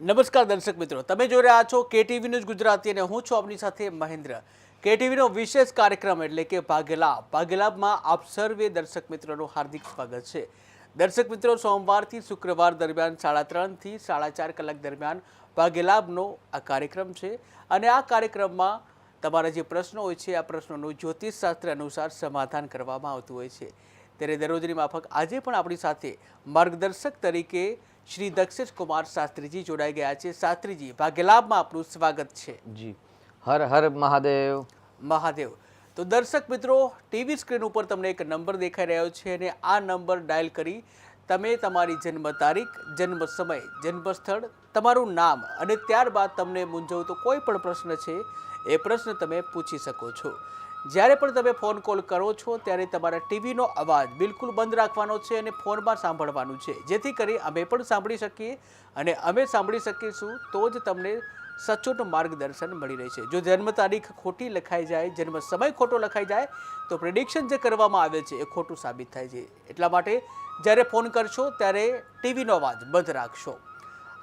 નમસ્કાર દર્શક મિત્રો, તમે જોઈ રહ્યા છો કેટીવી ન્યૂઝ ગુજરાતી અને હું છું આપની સાથે મહેન્દ્ર। કેટીવીનો વિશેષ કાર્યક્રમ એટલે કે ભાગ્યલાભમાં આપ સર્વે દર્શક મિત્રોનું હાર્દિક સ્વાગત છે। દર્શક મિત્રો, સોમવારથી શુક્રવાર દરમિયાન 3:30 થી 4:30 કલાક દરમિયાન ભાગ્યલાભનો આ કાર્યક્રમ છે અને આ કાર્યક્રમમાં તમારા જે પ્રશ્નો હોય છે આ પ્રશ્નોનું જ્યોતિષશાસ્ત્ર અનુસાર સમાધાન કરવામાં આવતું હોય છે। ત્યારે દરરોજની માફક આજે પણ આપણી સાથે માર્ગદર્શક તરીકે શ્રી દક્ષેશ કુમાર શાસ્ત્રીજી જોડાઈ ગયા છે। શાસ્ત્રીજી, ભાગ્યલાભમાં આપનું સ્વાગત છે। જી, હર હર મહાદેવ મહાદેવ। તો દર્શક મિત્રો, ટીવી સ્ક્રીન ઉપર તમને એક નંબર દેખાઈ રહ્યો છે અને આ નંબર ડાયલ કરી તમે તમારી જન્મ તારીખ, જન્મ સમય, જન્મ સ્થળ, તમારું નામ અને ત્યારબાદ તમને મૂંઝવતો કોઈ પણ પ્રશ્ન છે એ પ્રશ્ન તમે પૂછી શકો છો। જ્યારે પણ તમે ફોન કોલ કરો છો ત્યારે તમારા ટીવીનો અવાજ બિલકુલ બંધ રાખવાનો છે અને ફોનમાં સાંભળવાનું છે, જેથી કરી અમે પણ સાંભળી શકીએ અને અમે સાંભળી શકીશું તો જ તમને સચોટ માર્ગદર્શન મળી રહેશે। જો જન્મ તારીખ ખોટી લખાઈ જાય, જન્મ સમય ખોટો લખાઈ જાય તો પ્રેડિક્શન જે કરવામાં આવે છે એ ખોટું સાબિત થાય છે। એટલા માટે જ્યારે ફોન કરશો ત્યારે ટીવીનો અવાજ બંધ રાખશો।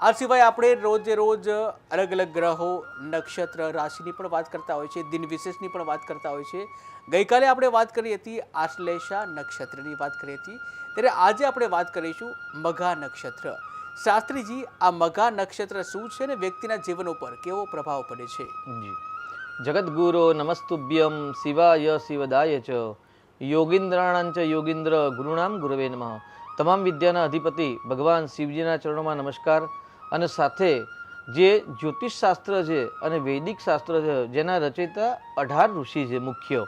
આ સિવાય આપણે રોજે રોજ અલગ અલગ ગ્રહો, નક્ષત્ર, રાશિની પણ વાત કરતા હોય છે, દિન વિશેષની પણ વાત કરતા હોય છે। ગઈકાલે આપણે વાત કરી હતી આશ્લેષા નક્ષત્રની વાત કરી હતી, ત્યારે આજે આપણે વાત કરીશું મઘા નક્ષત્ર। શાસ્ત્રીજી, આ મઘા નક્ષત્ર શું છે અને વ્યક્તિના જીવન ઉપર કેવો પ્રભાવ પડે છે? જી, જગદગુરો નમસ્તુભ્યમ શિવાય શિવદાય ચ યોગીન્દ્રાણાં ચ યોગીન્દ્ર ગુરુણામ ગુરવે નમઃ। તમામ વિદ્યાના અધિપતિ ભગવાન શિવજીના ચરણોમાં નમસ્કાર। અને સાથે જે જ્યોતિષ શાસ્ત્ર છે અને વૈદિક શાસ્ત્ર છે જેના રચયિતા 18 ઋષિ છે મુખ્ય,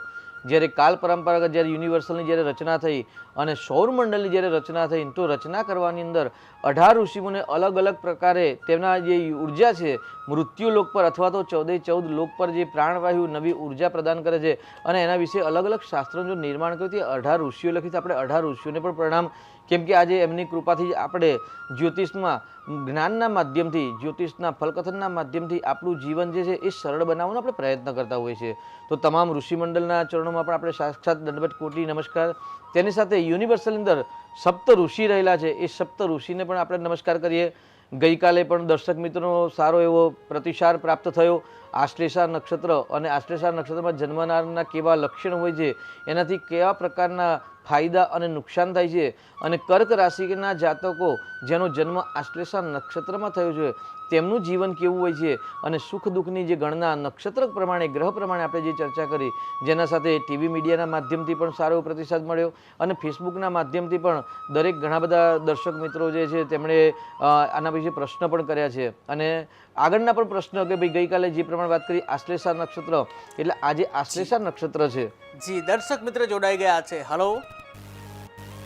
જ્યારે કાલ પરંપરાગત જ્યારે યુનિવર્સલની જ્યારે રચના થઈ અને સૌરમંડળની જ્યારે રચના થઈ તો રચના કરવાની અંદર 18 ઋષિઓને અલગ અલગ પ્રકારે તેમના જે ઉર્જા છે મૃત્યુલોક પર અથવા તો 14 લોક પર જે પ્રાણવાયુ નવી ઉર્જા પ્રદાન કરે છે અને એના વિશે અલગ અલગ શાસ્ત્રોનું જો નિર્માણ કર્યું તે 18 ઋષિઓ લખી છે। આપણે 18 ઋષિઓને પણ પ્રણામ, કેમ કે આજે એમની કૃપાથી આપણે જ્યોતિષમાં જ્ઞાનના માધ્યમથી, જ્યોતિષના ફલકથનના માધ્યમથી આપણું જીવન જે છે એ સરળ બનાવવાનો આપણે પ્રયત્ન કરતા હોઈએ છીએ। તો તમામ ઋષિમંડળના ચરણોમાં પણ આપણે સાક્ષાત દંડવત કોટી નમસ્કાર। તેની સાથે યુનિવર્સલની અંદર સપ્ત ઋષિ રહેલા છે એ સપ્ત ઋષિને પણ આપણે નમસ્કાર કરીએ। ગઈકાલે પણ દર્શક મિત્રોનો સારો એવો પ્રતિસાદ પ્રાપ્ત થયો। આશ્લેષા નક્ષત્ર અને આશ્લેષા નક્ષત્રમાં જન્મનારના કેવા લક્ષણ હોય છે, એનાથી કેવા પ્રકારના ફાયદા અને નુકસાન થાય છે અને કર્ક રાશિના જાતકો જેનો જન્મ આશ્લેષા નક્ષત્રમાં થયો છે તેમનું જીવન કેવું હોય છે અને સુખ દુઃખની જે ગણના નક્ષત્ર પ્રમાણે, ગ્રહ પ્રમાણે આપણે જે ચર્ચા કરી, જેના સાથે ટીવી મીડિયાના માધ્યમથી પણ સારો પ્રતિસાદ મળ્યો અને ફેસબુકના માધ્યમથી પણ દરેક ઘણા બધા દર્શક મિત્રો જે છે તેમણે આના વિશે પ્રશ્ન પણ કર્યા છે અને આગળના પણ પ્રશ્ન કે ભાઈ ગઈકાલે જે પ્રમાણે વાત કરી આશ્લેષા નક્ષત્ર એટલે આજે આશ્લેષા નક્ષત્ર છે। જી, દર્શક મિત્ર જોડાઈ ગયા છે। હેલો।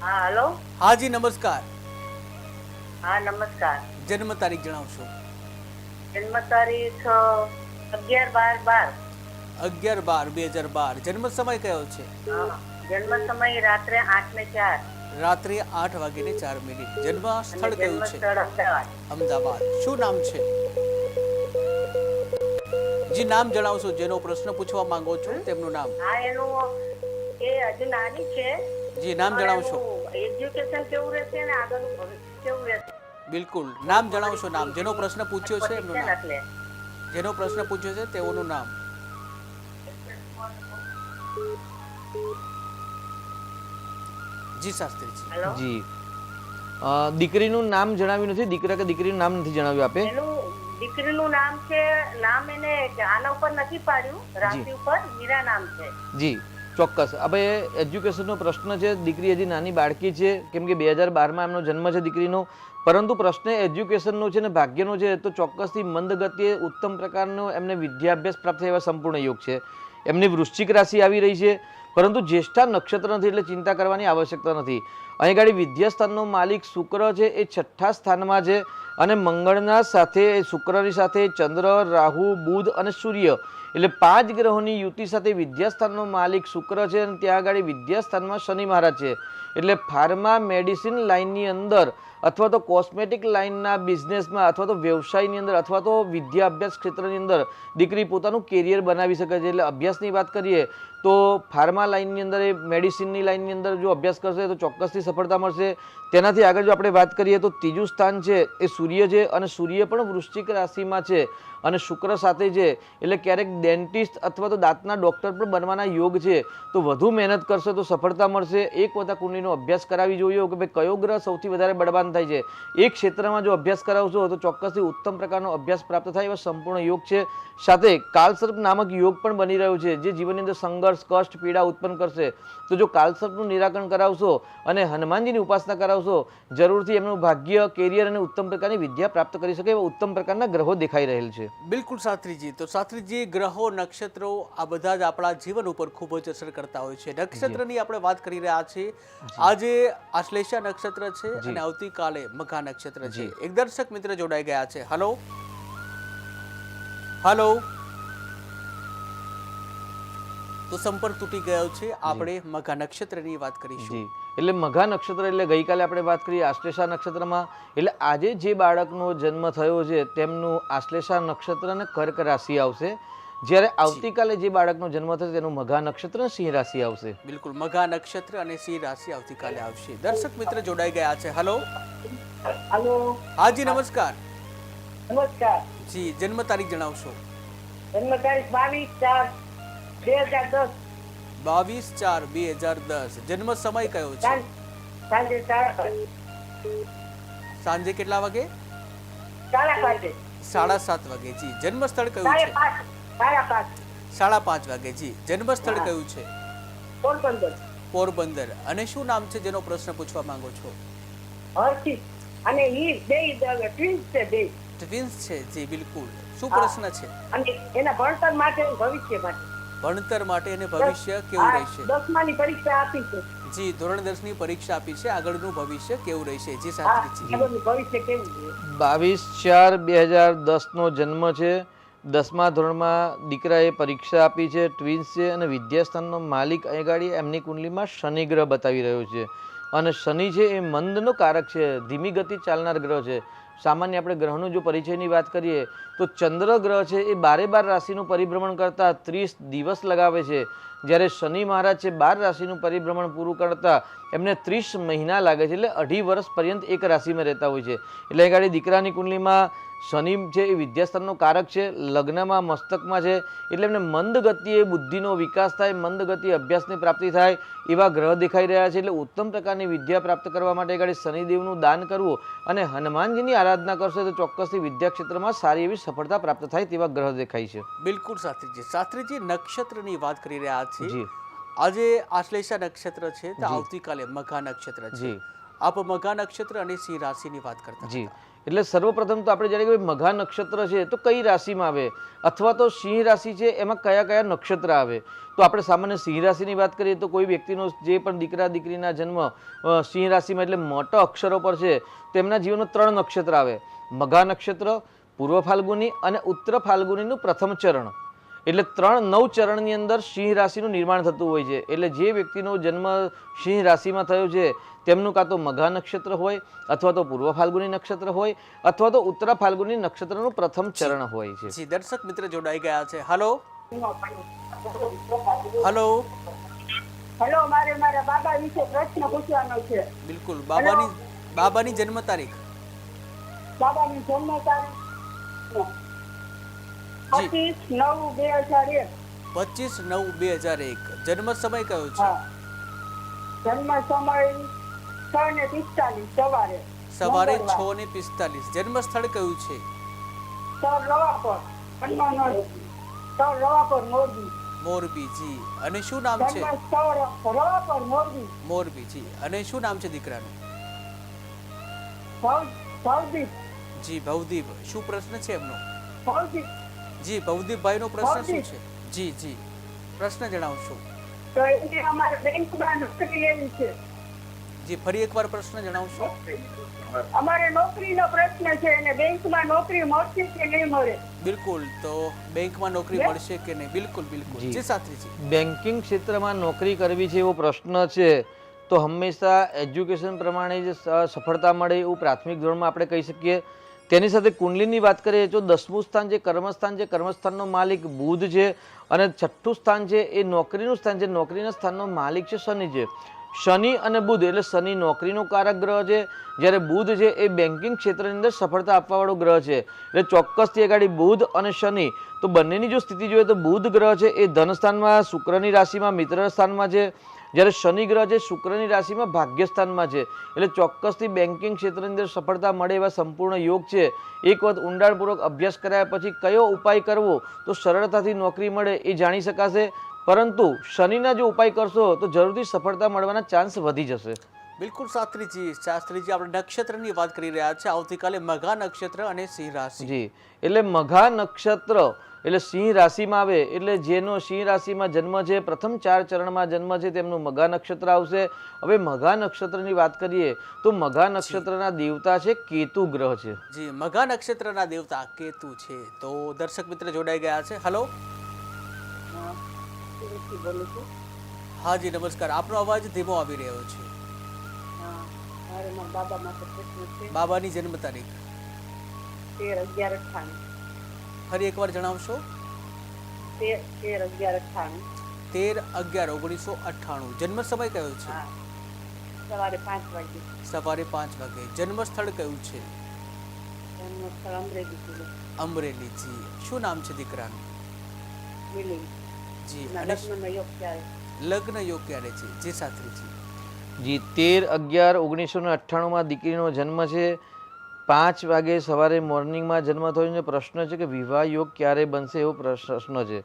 હા, હેલો। હા જી, નમસ્કાર। હા, નમસ્કાર। જન્મ તારીખ જણાવશો? જન્મ તારીખ 11/12/12। 11/12/2012। જન્મ સમય કયો છે? જન્મ સમય રાત્રે 8:04। રાત્રે 8:04। જન્મ સ્થળ કયું છે? અમદાવાદ। અમદાવાદ। શું નામ છે? જી, નામ જણાવશો જેનો પ્રશ્ન પૂછવા માંગો છો તેમનું નામ? હા, એનું એ હજુ નાની છે। જી, નામ જણાવશો? એજ્યુકેશન કેવું રહેશે અને આગળનું ભવિષ્ય કેવું રહેશે? બિલકુલ, નામ જણાવશો? નામ જેનો પ્રશ્ન પૂછ્યો છે એમનું નામ? એટલે જેનો પ્રશ્ન પૂછ્યો છે તેઓનું નામ? જી શાસ્ત્રીજી। હેલો। જી, દીકરીનું નામ જણાવ્યું નથી, દીકરા કે દીકરીનું નામ નથી જણાવ્યું આપે? એનું દીકરીનું નામ છે, નામ એને આના ઉપર નથી પાડ્યું, રાશિ ઉપર મીરા નામ છે। જી, ચોક્કસ। હવે એજ્યુકેશનનો પ્રશ્ન છે, દીકરી હજી નાની બાળકી છે કેમ કે 2012માં એમનો જન્મ છે દીકરીનો, પરંતુ પ્રશ્ન એજ્યુકેશનનો છે ને ભાગ્યનો છે તો ચોક્કસથી મંદ ગતિએ ઉત્તમ પ્રકારનો એમને વિદ્યાભ્યાસ પ્રાપ્ત થયા એવા સંપૂર્ણ યોગ છે। એમની વૃશ્ચિક રાશિ આવી રહી છે પરંતુ જ્યેષ્ઠા નક્ષત્ર નથી એટલે ચિંતા કરવાની આવશ્યકતા નથી। અહીં ગાડી વિદ્યાસ્થાનનો માલિક શુક્ર છે એ 6ઠ્ઠા સ્થાનમાં છે અને મંગળના સાથે, શુક્રની સાથે ચંદ્ર, રાહુ, બુધ અને સૂર્ય એટલે 5 ગ્રહોની યુતિ સાથે વિદ્યાસ્થાનનો માલિક શુક્ર છે અને ત્યાં આગળ વિદ્યાસ્થાનમાં શનિ મહારાજ છે। એટલે ફાર્મા મેડિસિન લાઇનની અંદર અથવા તો કોસ્મેટિક લાઇનના બિઝનેસમાં અથવા તો વ્યવસાયની અંદર અથવા તો વિદ્યા અભ્યાસ ક્ષેત્રની અંદર દીકરી પોતાનું કેરિયર બનાવી શકે છે। એટલે અભ્યાસની વાત કરીએ તો ફાર્મા ફાર્મા લાઇનની અંદર, એ મેડિસિનની લાઇનની અંદર જો અભ્યાસ કરશે તો ચોક્કસથી સફળતા મળશે. તેનાથી આગળ જો આપણે વાત કરીએ તો ત્રીજું સ્થાન છે એ સૂર્ય છે, અને સૂર્ય પણ વૃશ્ચિક રાશિમાં છે અને શુક્ર સાથે છે, એટલે ક્યારેક ડેન્ટિસ્ટ અથવા તો દાંતના ડૉક્ટર પણ બનવાના યોગ છે. તો વધુ મહેનત કરશે તો સફળતા મળશે. એક વખત કુંડલીનો અભ્યાસ કરાવી જોઈએ કે ભાઈ કયો ગ્રહ સૌથી વધારે બળવાન થાય છે. એક ક્ષેત્રમાં જો અભ્યાસ કરાવશો તો ચોક્કસથી ઉત્તમ પ્રકારનો અભ્યાસ પ્રાપ્ત થાય એવા સંપૂર્ણ યોગ છે. સાથે કાલસર્પ નામક યોગ પણ બની રહ્યો છે, જે જીવનની અંદર સંઘર્ષ, કષ્ટ, પીડા ઉત્પન્ન કરશે. તો જો કાલસર્પનું નિરાકરણ કરાવશો અને હનુમાનજીની ઉપાસના કરાવશો, જરૂરથી એમનું ભાગ્ય, કેરિયર અને ઉત્તમ પ્રકારની વિદ્યા પ્રાપ્ત કરી શકે એવા ઉત્તમ પ્રકારના ગ્રહો દેખાઈ રહેલ છે. બિલકુલ શાસ્ત્રીજી. તો શાસ્ત્રીજી, ગ્રહો, નક્ષત્રો આ બધા જ આપણા જીવન ઉપર ખૂબ જ અસર કરતા હોય છે. નક્ષત્રની આપણે વાત કરી રહ્યા છીએ. આજે આશ્લેષા નક્ષત્ર છે અને આવતીકાલે મઘા નક્ષત્ર છે. એક દર્શક મિત્ર જોડાઈ ગયા છે. Hello hello. તો સંપર્ક તૂટી ગયો છે. આપણે મઘા નક્ષત્રની વાત કરીશું. એટલે મઘા નક્ષત્ર એટલે ગઈકાલે આપણે વાત કરી આશ્લેષા નક્ષત્રમાં, એટલે આજે જે બાળકનો જન્મ થયો છે તેમનું આશ્લેષા નક્ષત્ર અને કર્ક રાશિ આવશે, જ્યારે આવતીકાલે જે બાળકનો જન્મ થશે તેનું મઘા નક્ષત્ર સિંહ રાશિ આવશે. બિલકુલ, મઘા નક્ષત્ર અને સિંહ રાશિ આવતીકાલે આવશે. દર્શક મિત્ર જોડાઈ ગયા છે. Hello hello. હાજી, નમસ્કાર. નમસ્કાર જી, જન્મ તારીખ જણાવશો? જન્મ તારીખ 22/4/2010. 22/4/2010. જન્મ સમય કયો છે? સાંજે 4:00. સાંજે કેટલા વાગે? 5:30. 7:30 વાગે. જી, જન્મ સ્થળ કયું છે? 5:30. 5:30 વાગે. જી, જન્મ સ્થળ કયું છે? પોરબંદર. પોરબંદર. અને શું નામ છે જેનો પ્રશ્ન પૂછવા માંગો છો? હર્ષિત અને ઈ બે ટ્વિન્સ છે, બે ટ્વિન્સ છે. જી બિલકુલ. શું પ્રશ્ન છે? અને એના ભણતર માટે, ભવિષ્ય માટે. ભણતર માટે અને ભવિષ્ય કેવું રહેશે? 10માની પરીક્ષા આપી છે. જી, ધોરણ 10 ની પરીક્ષા આપી છે. આગળનું ભવિષ્ય કેવું રહેશે? જી શાસ્ત્રીજી. આગળનું ભવિષ્ય કેવું છે? 22/4/2010 નો જન્મ છે. 10મા ધોરણમાં દીકરાએ પરીક્ષા આપી છે, ટ્વિન્સ છે, અને વિદ્યાસ્થાનનો માલિક અહીંયા એમની કુંડલીમાં શનિ ગ્રહ બતાવી રહ્યો છે. અને શનિ છે એ મંદનો કારક છે, ધીમી ગતિ ચાલનાર ગ્રહ છે. સામાન્ય આપણે ગ્રહનો જો પરિચયની વાત કરીએ તો ચંદ્ર ગ્રહ છે એ 12 રાશિનું પરિભ્રમણ કરતા 30 દિવસ લગાવે છે, જ્યારે શનિ મહારાજ છે 12 રાશિનું પરિભ્રમણ પૂરું કરતા એમને 30 મહિના લાગે છે, એટલે 2.5 વર્ષ પર્યંત એક રાશિમાં રહેતા હોય છે. એટલે એ ગાડી દીકરાની કુંડલીમાં શનિ છે એ વિદ્યાસ્થાનનો કારક છે, લગ્નમાં મસ્તકમાં છે, એટલે એમને મંદ ગતિએ બુદ્ધિનો વિકાસ થાય, મંદ ગતિએ અભ્યાસની પ્રાપ્તિ થાય એવા ગ્રહ દેખાઈ રહ્યા છે. એટલે ઉત્તમ પ્રકારની વિદ્યા પ્રાપ્ત કરવા માટે ગાડી શનિદેવનું દાન કરવું અને હનુમાનજીની આરાધના કરશે તો ચોક્કસથી વિદ્યા ક્ષેત્રમાં સારી એવી સફળતા પ્રાપ્ત થાય તેવા ગ્રહ દેખાય છે. બિલકુલ શાસ્ત્રીજી. શાસ્ત્રીજી, નક્ષત્રની વાત કરી રહ્યા છીએ. જી. આજે આશ્લેષા નક્ષત્ર છે તો આવતીકાલે મઘા નક્ષત્ર છે. આપ મઘા નક્ષત્ર અને સિંહ રાશિની વાત કરતા જી. એટલે સર્વપ્રથમ તો આપણે જાણીએ કે મઘા નક્ષત્ર છે તો કઈ રાશિમાં આવે, અથવા તો સિંહ રાશિ છે એમાં કયા કયા નક્ષત્ર આવે. તો આપણે સામાન્ય સિંહ રાશિની વાત કરીએ તો કોઈ વ્યક્તિનો જે પણ દીકરા દીકરીના જન્મ સિંહ રાશિમાં એટલે મોટા અક્ષરો પર છે તેમના જીવનમાં 3 નક્ષત્ર આવે: મઘા નક્ષત્ર, પૂર્વ ફાલ્ગુની અને ઉત્તર ફાલ્ગુનીનું પ્રથમ ચરણ. એટલે 9 ચરણની અંદર સિંહ રાશિનું નિર્માણ થતું હોય છે. એટલે જે વ્યક્તિનો જન્મ સિંહ રાશિમાં થયો છે તેમનું કાં તો મઘા નક્ષત્ર હોય, અથવા તો પૂર્વ ફાલ્ગુની નક્ષત્ર હોય, અથવા તો ઉત્તર ફાલ્ગુની નક્ષત્રનું પ્રથમ ચરણ હોય છે. જી, દર્શક મિત્ર જોડાઈ ગયા છે. Hello hello. હેલો, મારે મારા બાબા વિશે પ્રશ્ન પૂછવાનો છે. બિલકુલ. બાબાની જન્મ તારીખ? બાબાની જન્મ તારીખ 25/9/2001. 25/9/2001. જન્મ સમય કયો છે? જન્મ સમય 6:45 સવારે. સવારે 6:45. જન્મ સ્થળ કયું છે? સર રવાપર, મોરબી. મોરબી. જી. અને શું નામ છે? જન્મ સ્થળ રવાપર, મોરબી. મોરબી. જી. અને શું નામ છે દીકરાનું? ભવદીપ. જી, ભવદીપ. શું પ્રશ્ન છે એમનો? ભવદીપ. જી, ભવદીપભાઈનો પ્રશ્ન શું છે? જી જી, પ્રશ્ન જણાવશો? તો એને અમારે બેંકમાં નોકરી લેવી છે. જી, ફરી એકવાર પ્રશ્ન જણાવશો? અમારે નોકરીનો પ્રશ્ન છે અને બેંકમાં નોકરી મળશે કે નહીં મળે. બિલકુલ. તો બેંકમાં નોકરી મળશે કે નહીં? બિલકુલ બિલકુલ. જી શાસ્ત્રીજી. બેન્કિંગ ક્ષેત્રમાં નોકરી કરવી છે એવો પ્રશ્ન છે તો હંમેશા એજ્યુકેશન પ્રમાણે જ સફળતા મળે એવું પ્રાથમિક ધોરણમાં આપણે કહી શકીએ. તેની સાથે કુંડલીની વાત કરીએ તો 10મું સ્થાન જે કર્મસ્થાન છે, કર્મસ્થાનનો માલિક બુધ છે અને 6ઠું સ્થાન છે એ નોકરીનું સ્થાન છે. નોકરીના સ્થાનનો માલિક છે શનિ છે. શનિ અને બુધ એટલે શનિ નોકરીનો કારક ગ્રહ છે, જ્યારે બુધ છે એ બેન્કિંગ ક્ષેત્રની અંદર સફળતા આપવાવાળો ગ્રહ છે. એટલે ચોક્કસથી આગળ બુધ અને શનિ તો બંનેની જો સ્થિતિ જોઈએ તો બુધ ગ્રહ છે એ ધનસ્થાનમાં શુક્રની રાશિમાં મિત્ર સ્થાનમાં છે, જ્યારે શનિ ગ્રહ છે શુક્રની રાશિમાં ભાગ્યસ્થાનમાં છે. એટલે ચોક્કસથી બેન્કિંગ ક્ષેત્રની અંદર સફળતા મળે એવા સંપૂર્ણ યોગ છે. એક વખત ઊંડાણપૂર્વક અભ્યાસ કર્યા પછી કયો ઉપાય કરવો તો સરળતાથી નોકરી મળે એ જાણી શકાશે. પરંતુ શનિના જો ઉપાય કરશો તો જરૂરથી સફળતા મળવાના ચાન્સ વધી જશે. બિલકુલ શાસ્ત્રીજી આપણે નક્ષત્રની વાત કરી રહ્યા છે. આવતીકાલે મઘા નક્ષત્ર અને સિંહ રાશિ. જી, એટલે મઘા નક્ષત્ર એટલે સિંહ રાશિમાં આવે એટલે જેનો સિંહ રાશિમાં જન્મ છે, પ્રથમ 4 ચરણમાં જન્મ છે તેમનું મઘા નક્ષત્ર આવશે. હવે મઘા નક્ષત્રની વાત કરીએ તો મઘા નક્ષત્રના દેવતા છે કેતુ ગ્રહ છે. જી, મઘા નક્ષત્રના દેવતા કેતુ છે. તો દર્શક મિત્ર જોડાઈ ગયા છે. હેલો, બોલું છું. હા જી નમસ્કાર. આપનો અવાજ ધીમો આવી રહ્યો છે. મારે મારા બાબા માટે પ્રશ્ન છે. બાબાની જન્મ તારીખ 13/11/98. ફરી એકવાર જણાવશો. 13/11/98. 13/11/1998. જન્મ સમય કયો છે? હા, સવારે 5 વાગે. સવારે 5 વાગે. જન્મ સ્થળ કયું છે? જન્મ સ્થળ અમરેલી જિલ્લો. અમરેલી. જી, શું નામ છે દીકરાનું? મિલિંદ. જી, ના, અને લગ્નનો યોગ ક્યારે? લગ્ન યોગ ક્યારે છે? જી શાસ્ત્રીજી. જી, 13/11/1998 દીકરીનો જન્મ છે. 5 વાગે સવારે મોર્નિંગમાં જન્મ થયો છે. પ્રશ્ન છે કે વિવાહ યોગ ક્યારે બનશે એવો પ્રશ્ન છે.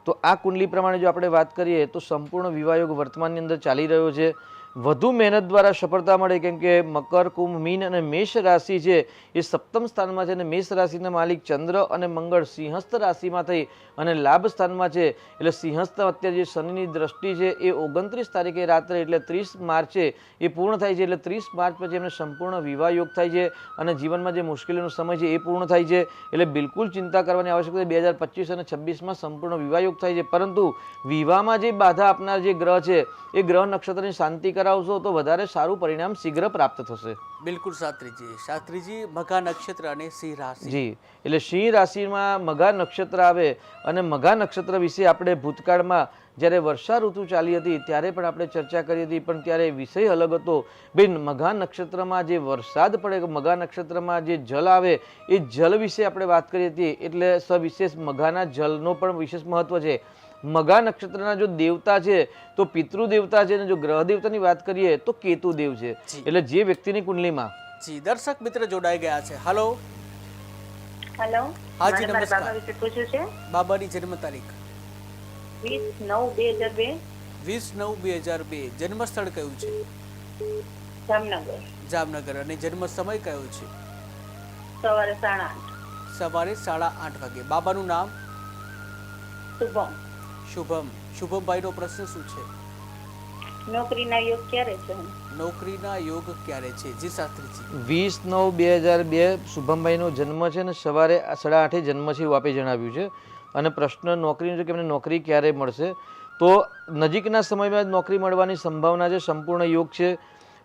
તો આ કુંડલી પ્રમાણે જો આપણે વાત કરીએ તો સંપૂર્ણ વિવાહ યોગ વર્તમાનની અંદર ચાલી રહ્યો છે. વધુ મહેનત દ્વારા સફળતા મળે, કેમ કે મકર, કુંભ, મીન અને મેષ રાશિ છે એ સપ્તમ સ્થાનમાં છે અને મેષ રાશિના માલિક ચંદ્ર અને મંગળ સિંહસ્થ રાશિમાં થઈ અને લાભ સ્થાનમાં છે. એટલે સિંહસ્થ અત્યારે જે શનિની દ્રષ્ટિ છે એ 29 તારીખે રાત્રે એટલે 30 માર્ચે એ પૂર્ણ થાય છે. એટલે 30 માર્ચ પછી એમને સંપૂર્ણ વિવાહ યોગ થાય છે અને જીવનમાં જે મુશ્કેલીનો સમય છે એ પૂર્ણ થાય છે. એટલે બિલકુલ ચિંતા કરવાની આવશ્યકતા 2025 અને 26માં સંપૂર્ણ વિવાહ યોગ થાય છે. પરંતુ વિવાહમાં જે બાધા આપનાર જે ગ્રહ છે એ ગ્રહ નક્ષત્રની શાંતિ કરાવશો તો વધારે સારું પરિણામ શીઘ્ર પ્રાપ્ત થશે. બિલકુલ શાસ્ત્રીજી મઘા નક્ષત્ર અને સિંહ રાશિ. જી, એટલે સિંહ રાશિમાં મઘા નક્ષત્ર આવે અને મઘા નક્ષત્ર વિશે આપણે ભૂતકાળમાં જ્યારે વર્ષા ઋતુ ચાલી હતી ત્યારે પણ આપણે ચર્ચા કરી હતી, પણ ત્યારે વિષય અલગ હતો. બેન, મઘા નક્ષત્રમાં જે વરસાદ પડે, મઘા નક્ષત્રમાં જે જલ આવે એ જલ વિશે આપણે વાત કરી હતી. એટલે સવિશેષ મઘાના જલનો પણ વિશેષ મહત્વ છે. મઘા નક્ષત્રના જો દેવતા છે તો પિતૃ દેવતા છે, અને જો ગ્રહ દેવતાની વાત કરીએ તો કેતુ દેવ છે. એટલે જે વ્યક્તિની કુંડલીમાં જી, દર્શક મિત્ર જોડાઈ ગયા છે. હેલો. હેલો. હા જી, મારે નમસ્કાર. બાબા વિશે પૂછ્યું છે. બાબાની જન્મ તારીખ 20/9/2002. 20/9/2002. જન્મ સ્થળ કયું છે? જામનગર. જામનગર. અને જન્મ સમય કયો છે? સવારે 8:30. સવારે 8:30 વાગે. બાબાનું નામ? શુભમ. શુભમભાઈનો પ્રશ્ન શું છે? નોકરીના યોગ ક્યારે છે? નોકરીના યોગ ક્યારે છે? જી શાસ્ત્રીજી. 20/9/2002 શુભમભાઈનો જન્મ છે અને સવારે 8:30 જન્મ છે એવું આપે જણાવ્યું છે. અને પ્રશ્ન નોકરીનો છે કે એમને નોકરી ક્યારે મળશે, તો નજીકના સમયમાં નોકરી મળવાની સંભાવના છે, સંપૂર્ણ યોગ છે.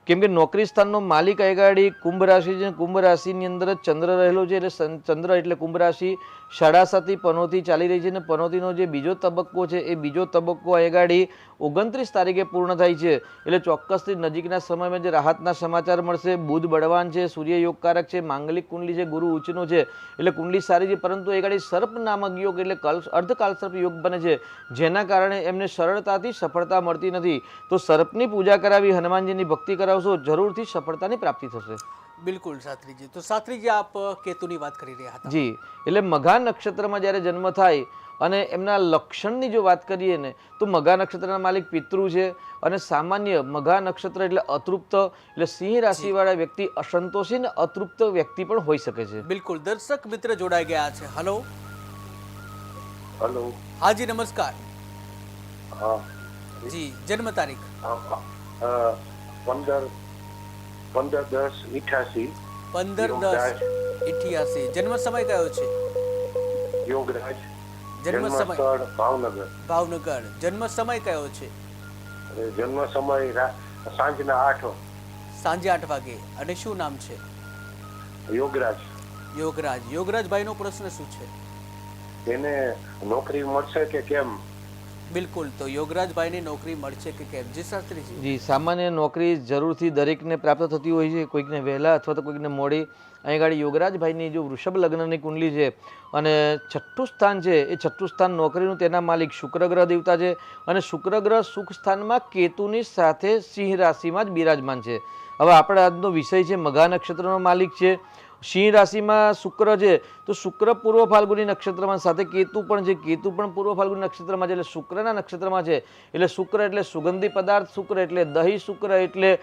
કેમ કે નોકરી સ્થાનનો માલિક આગળ કુંભ રાશિ છે. કુંભ રાશિની અંદર જ ચંદ્ર રહેલો છે. એટલે ચંદ્ર એટલે કુંભ રાશિ 7.5 પનોતી ચાલી રહી છે અને પનોતીનો જે બીજો તબક્કો છે એ બીજો તબક્કો આગળ 29 તારીખે પૂર્ણ થાય છે. એટલે ચોક્કસથી નજીકના સમયમાં જે રાહતના સમાચાર મળશે. બુધ બળવાન છે, સૂર્ય યોગકારક છે, માંગલિક કુંડલી છે, ગુરુ ઉચ્ચનો છે. એટલે કુંડલી સારી છે, પરંતુ આગળ સર્પ નામક યોગ એટલે અર્ધકાલસર્પ યોગ બને છે, જેના કારણે એમને સરળતાથી સફળતા મળતી નથી. તો સર્પની પૂજા કરાવી, હનુમાનજીની ભક્તિ કરાવશો, જરૂરથી સફળતાની પ્રાપ્તિ થશે. બિલકુલ શાસ્ત્રીજી. તો શાસ્ત્રીજી, આપ કેતુની વાત કરી રહ્યા હતા. જી, એટલે મઘા નક્ષત્રમાં જ્યારે જન્મ થાય અને એમના લક્ષણની જો વાત કરીએ ને તો મઘા નક્ષત્રના માલિક પિતૃ છે અને સામાન્ય મઘા નક્ષત્ર એટલે અતૃપ્ત, એટલે સિંહ રાશિવાળા વ્યક્તિ અસંતોષી અને અતૃપ્ત વ્યક્તિ પણ હોઈ શકે છે. બિલકુલ. દર્શક મિત્ર જોડાઈ ગયા છે. હેલો. હેલો. હાજી નમસ્કાર. હા જી, જન્મ તારીખ? 15/10/88. 15/10/88. જન્મ સમય કયો છે? યોગરાજ. જન્મ સમય? સ્થળ ભાવનગર. ભાવનગર. જન્મ સમય કયો છે? જન્મ સમય સાંજના 8. સાંજે 8 વાગે. અને શું નામ છે? યોગરાજ. યોગરાજભાઈનો પ્રશ્ન શું છે? એને નોકરી મળશે કે કેમ? બિલકુલ, તો યોગરાજભાઈને નોકરી મળશે કે કેમ? જી શાસ્ત્રીજી. જી, સામાન્ય નોકરી જરૂરથી દરેકને પ્રાપ્ત થતી હોય છે, કોઈકને વહેલા અથવા તો કોઈકને મોડી. અહીં આગળ યોગરાજભાઈની જો વૃષભ લગ્નની કુંડલી છે અને છઠ્ઠું સ્થાન છે, એ છઠ્ઠું સ્થાન નોકરીનું, તેના માલિક શુક્ર ગ્રહ દેવતા છે અને શુક્ર ગ્રહ સુખ સ્થાનમાં કેતુની સાથે સિંહ રાશિમાં જ બિરાજમાન છે. હવે આપણે આજનો વિષય છે મઘા નક્ષત્રનો માલિક છે. સિંહ રાશિમાં શુક્ર છે, તો શુક્ર પૂર્વ ફાલ્ગુની નક્ષત્રમાં, સાથે કેતુ પણ છે, કેતુ પણ પૂર્વ ફાલ્ગુની નક્ષત્રમાં છે, એટલે શુક્રના નક્ષત્રમાં છે. એટલે શુક્ર એટલે સુગંધી પદાર્થ, શુક્ર એટલે દહીં, શુક્ર એટલે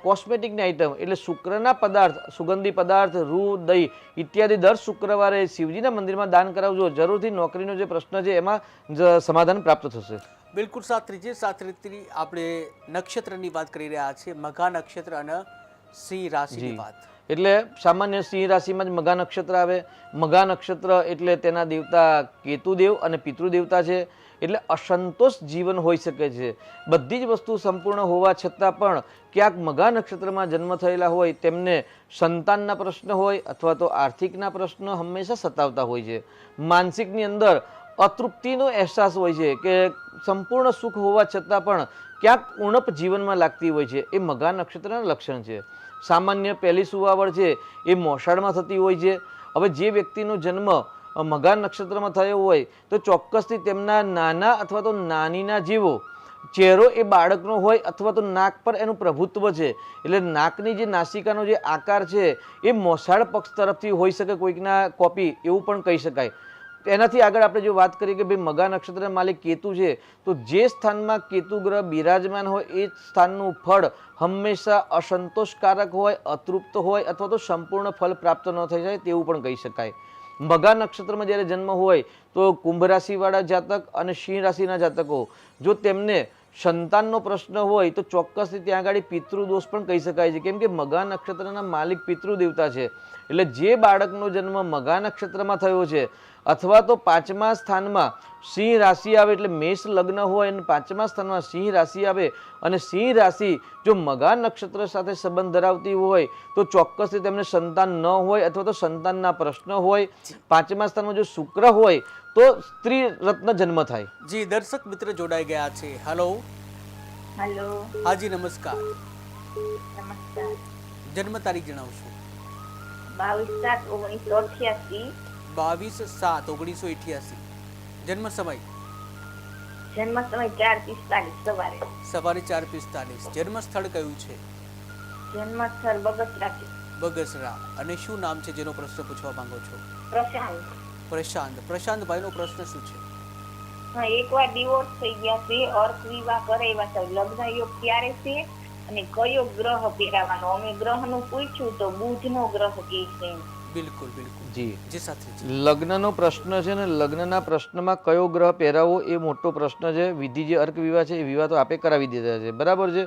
કોસ્મેટિકની આઈટમ, એટલે શુક્રના પદાર્થ, સુગંધી પદાર્થ, રૂ, દહીં ઇત્યાદિ દર શુક્રવારે શિવજીના મંદિરમાં દાન કરાવજો. જરૂરથી નોકરીનો જે પ્રશ્ન છે એમાં સમાધાન પ્રાપ્ત થશે. બિલકુલ શાસ્ત્રીજી, આપણે નક્ષત્રની વાત કરી રહ્યા છીએ, મઘા નક્ષત્ર અને સિંહ રાશિની વાત. એટલે સામાન્ય સિંહ રાશિમાં જ મઘા નક્ષત્ર આવે. મઘા નક્ષત્ર એટલે તેના દેવતા કેતુદેવ અને પિતૃદેવતા છે. એટલે અસંતોષ જીવન હોઈ શકે છે. બધી જ વસ્તુ સંપૂર્ણ હોવા છતાં પણ ક્યાંક મઘા નક્ષત્રમાં જન્મ થયેલા હોય તેમને સંતાનના પ્રશ્ન હોય અથવા તો આર્થિકના પ્રશ્ન હંમેશા સતાવતા હોય છે. માનસિકની અંદર અતૃપ્તિનો અહેસાસ હોય છે કે સંપૂર્ણ સુખ હોવા છતાં પણ ક્યાંક ઉણપ જીવનમાં લાગતી હોય છે. એ મઘા નક્ષત્રના લક્ષણ છે. સામાન્ય પહેલી સુવાવડ છે એ મોસાળમાં થતી હોય છે. હવે જે વ્યક્તિનો જન્મ મઘા નક્ષત્રમાં થયો હોય તો ચોક્કસથી તેમના નાના અથવા તો નાનીના જેવો ચહેરો એ બાળકનો હોય અથવા તો નાક પર એનું પ્રભુત્વ છે. એટલે નાકની જે નાસિકાનો જે આકાર છે એ મોસાળ પક્ષ તરફથી હોઈ શકે, કોઈકના કોપી, એવું પણ કહી શકાય. એનાથી આગળ આપણે જો વાત કરીએ કે ભાઈ મઘા નક્ષત્રના માલિક કેતુ છે, તો જે સ્થાનમાં કેતુ ગ્રહ બિરાજમાન હોય એ સ્થાનનું ફળ હંમેશા અસંતોષકારક હોય, અતૃપ્ત હોય અથવા તો સંપૂર્ણ ફળ પ્રાપ્ત ન થઈ જાય તેવું પણ કહી શકાય. મઘા નક્ષત્રમાં જ્યારે જન્મ હોય તો કુંભ રાશિવાળા જાતક અને સિંહ રાશિના જાતકો, જો તેમને સંતાનનો પ્રશ્ન હોય તો ચોક્કસથી ત્યાં આગળ પિતૃદોષ પણ કહી શકાય છે. કેમ કે મઘા નક્ષત્રના માલિક પિતૃદેવતા છે. એટલે જે બાળકનો જન્મ મઘા નક્ષત્રમાં થયો છે અથવા તો પાંચમા સ્થાનમાં સિંહ રાશિ આવે, એટલે મેષ લગ્ન હોય અને પાંચમા સ્થાનમાં સિંહ રાશિ આવે અને સિંહ રાશિ જો મઘા નક્ષત્ર સાથે સંબંધ ધરાવતી હોય તો ચોક્કસથી તેમને સંતાન ન હોય અથવા તો સંતાનના પ્રશ્ન હોય. પાંચમા સ્થાનમાં જો શુક્ર હોય તો સ્ત્રી રત્ન જન્મ થાય. જી, દર્શક મિત્ર જોડાઈ ગયા છે. હેલો. હાજી, નમસ્કાર. જન્મ તારીખ જણાવશો? 22/7/1988. જન્મ સમય? જન્મ સમય 4:45 સવારે. સવારે 4:45. જન્મ સ્થળ કયું છે? જન્મ સ્થળ બગસરા છે. બગસરા. અને શું નામ છે જેનો પ્રશ્ન પૂછવા માંગો છો? પ્રશાંત. પ્રશાંતભાઈનો પ્રશ્ન શું છે? હા, એકવાર ડિવોર્સ થઈ ગયા છે, અર્થ વિવાહ કરાવ્યા છે, લગ્ન યોગ ક્યારે છે અને કયો ગ્રહ પહેરાવાનો? અમે ગ્રહનું પૂછ્યું તો બુધનો ગ્રહ કહે છે. બિલકુલ. જી, સાથે લગ્નનો પ્રશ્ન છે ને, લગ્નના પ્રશ્નમાં કયો ગ્રહ પહેરાવો એ મોટો પ્રશ્ન છે. વિધિ જે અર્ક વિવાહ છે એ વિવાહ તો આપે કરાવી દીધા છે, બરાબર છે.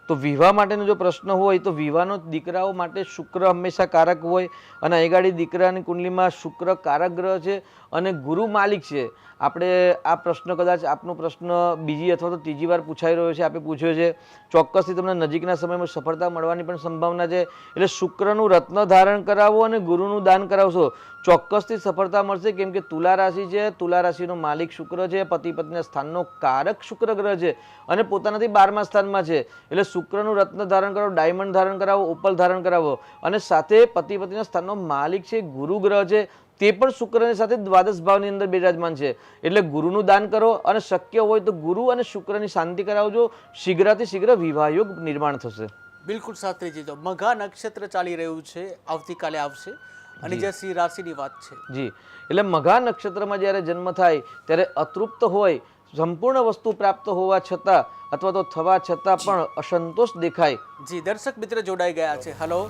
તો વિવાહ માટેનો જો પ્રશ્ન હોય તો વિવાહનો દીકરાઓ માટે શુક્ર હંમેશા કારક હોય અને અહીંગાડી દીકરાની કુંડલીમાં શુક્ર કારક ગ્રહ છે અને ગુરુ માલિક છે. આપણે આ પ્રશ્ન કદાચ આપનો પ્રશ્ન બીજી અથવા તો ત્રીજી વાર પૂછાઈ રહ્યો છે, આપણે પૂછ્યો છે. ચોક્કસથી તમને નજીકના સમયમાં સફળતા મળવાની પણ સંભાવના છે. એટલે શુક્રનું રત્ન ધારણ કરાવો અને ગુરુનું દાન કરાવશો, ચોક્કસથી સફળતા મળશે. કેમ કે તુલા રાશિ છે, તુલા રાશિનો માલિક શુક્ર છે, પતિ પત્નીના સ્થાનનો કારક શુક્ર ગ્રહ છે અને પોતાનાથી 12મા સ્થાનમાં છે. એટલે શુક્રનું રત્ન ધારણ કરાવો, ડાયમંડ ધારણ કરાવો, ઓપલ ધારણ કરાવો અને સાથે પતિ પત્નીના સ્થાનનો માલિક છે ગુરુ ગ્રહ છે, તે પણ શુક્રની સાથે દ્વાદશ ભાવની અંદર બિરાજમાન છે. એટલે ગુરુનું દાન કરો અને શક્ય હોય તો ગુરુ અને શુક્રની શાંતિ કરાવજો. શીઘ્રથી શીઘ્ર વિવાહ યોગ નિર્માણ થશે. બિલકુલ શાસ્ત્રીજી. તો મઘા નક્ષત્ર ચાલી રહ્યું છે, આવતીકાલે આવશે અને જે સિંહ રાશિની વાત છે. જી, એટલે મઘા નક્ષત્રમાં જ્યારે જન્મ થાય ત્યારે અતૃપ્ત હોય, સંપૂર્ણ વસ્તુ પ્રાપ્ત હોવા છતાં અથવા તો થવા છતાં પણ અસંતોષ દેખાય. જી, દર્શક મિત્ર જોડાઈ ગયા છે. હેલો.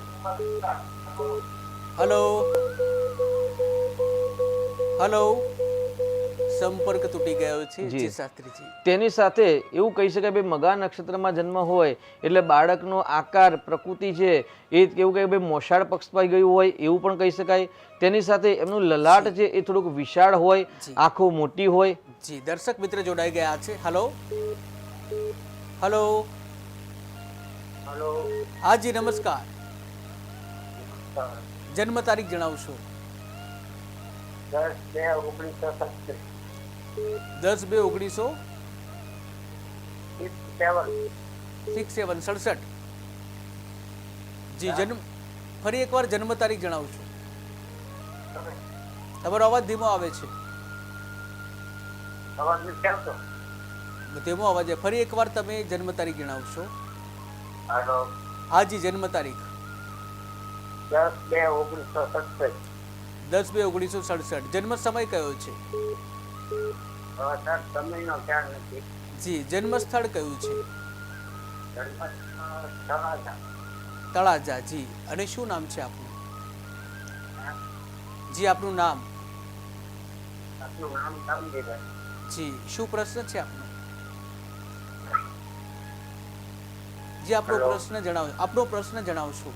સંપર્ક તૂટી ગયો છે. જી શાસ્ત્રીજી. તેની સાથે એવું કહી શકાય ભાઈ મઘા નક્ષત્રમાં જન્મ હોય એટલે બાળકનો આકાર, પ્રકૃતિ છે એ કેવું કહે ભાઈ મોસાળ પક્ષમાં ગયું હોય એવું પણ કહી શકાય. તેની સાથે એમનું લલાટ છે એ થોડુંક વિશાળ હોય, આંખો મોટી હોય. જી, દર્શક મિત્ર જોડાઈ ગયા છે. હેલો. હાજી, નમસ્કાર. જન્મ તારીખ જણાવશો? 10/2/1967 જી જન્મ ફરી એકવાર જન્મ તારીખ જણાવું છું. તમારો અવાજ ધીમો આવે છે. ધીમો અવાજ છે. ફરી એકવાર તમે જન્મ તારીખ જણાવશો. હાજી જન્મ તારીખ 10/2/1967. જન્મ સમય કયો છે? જી જન્મ સ્થળ કયું છે? તળાજા. જી અને શું નામ છે આપનું? જી આપનું નામ? જી શું પ્રશ્ન છે આપનો? જી આપણો પ્રશ્ન જણાવો. આપણો પ્રશ્ન જણાવશો.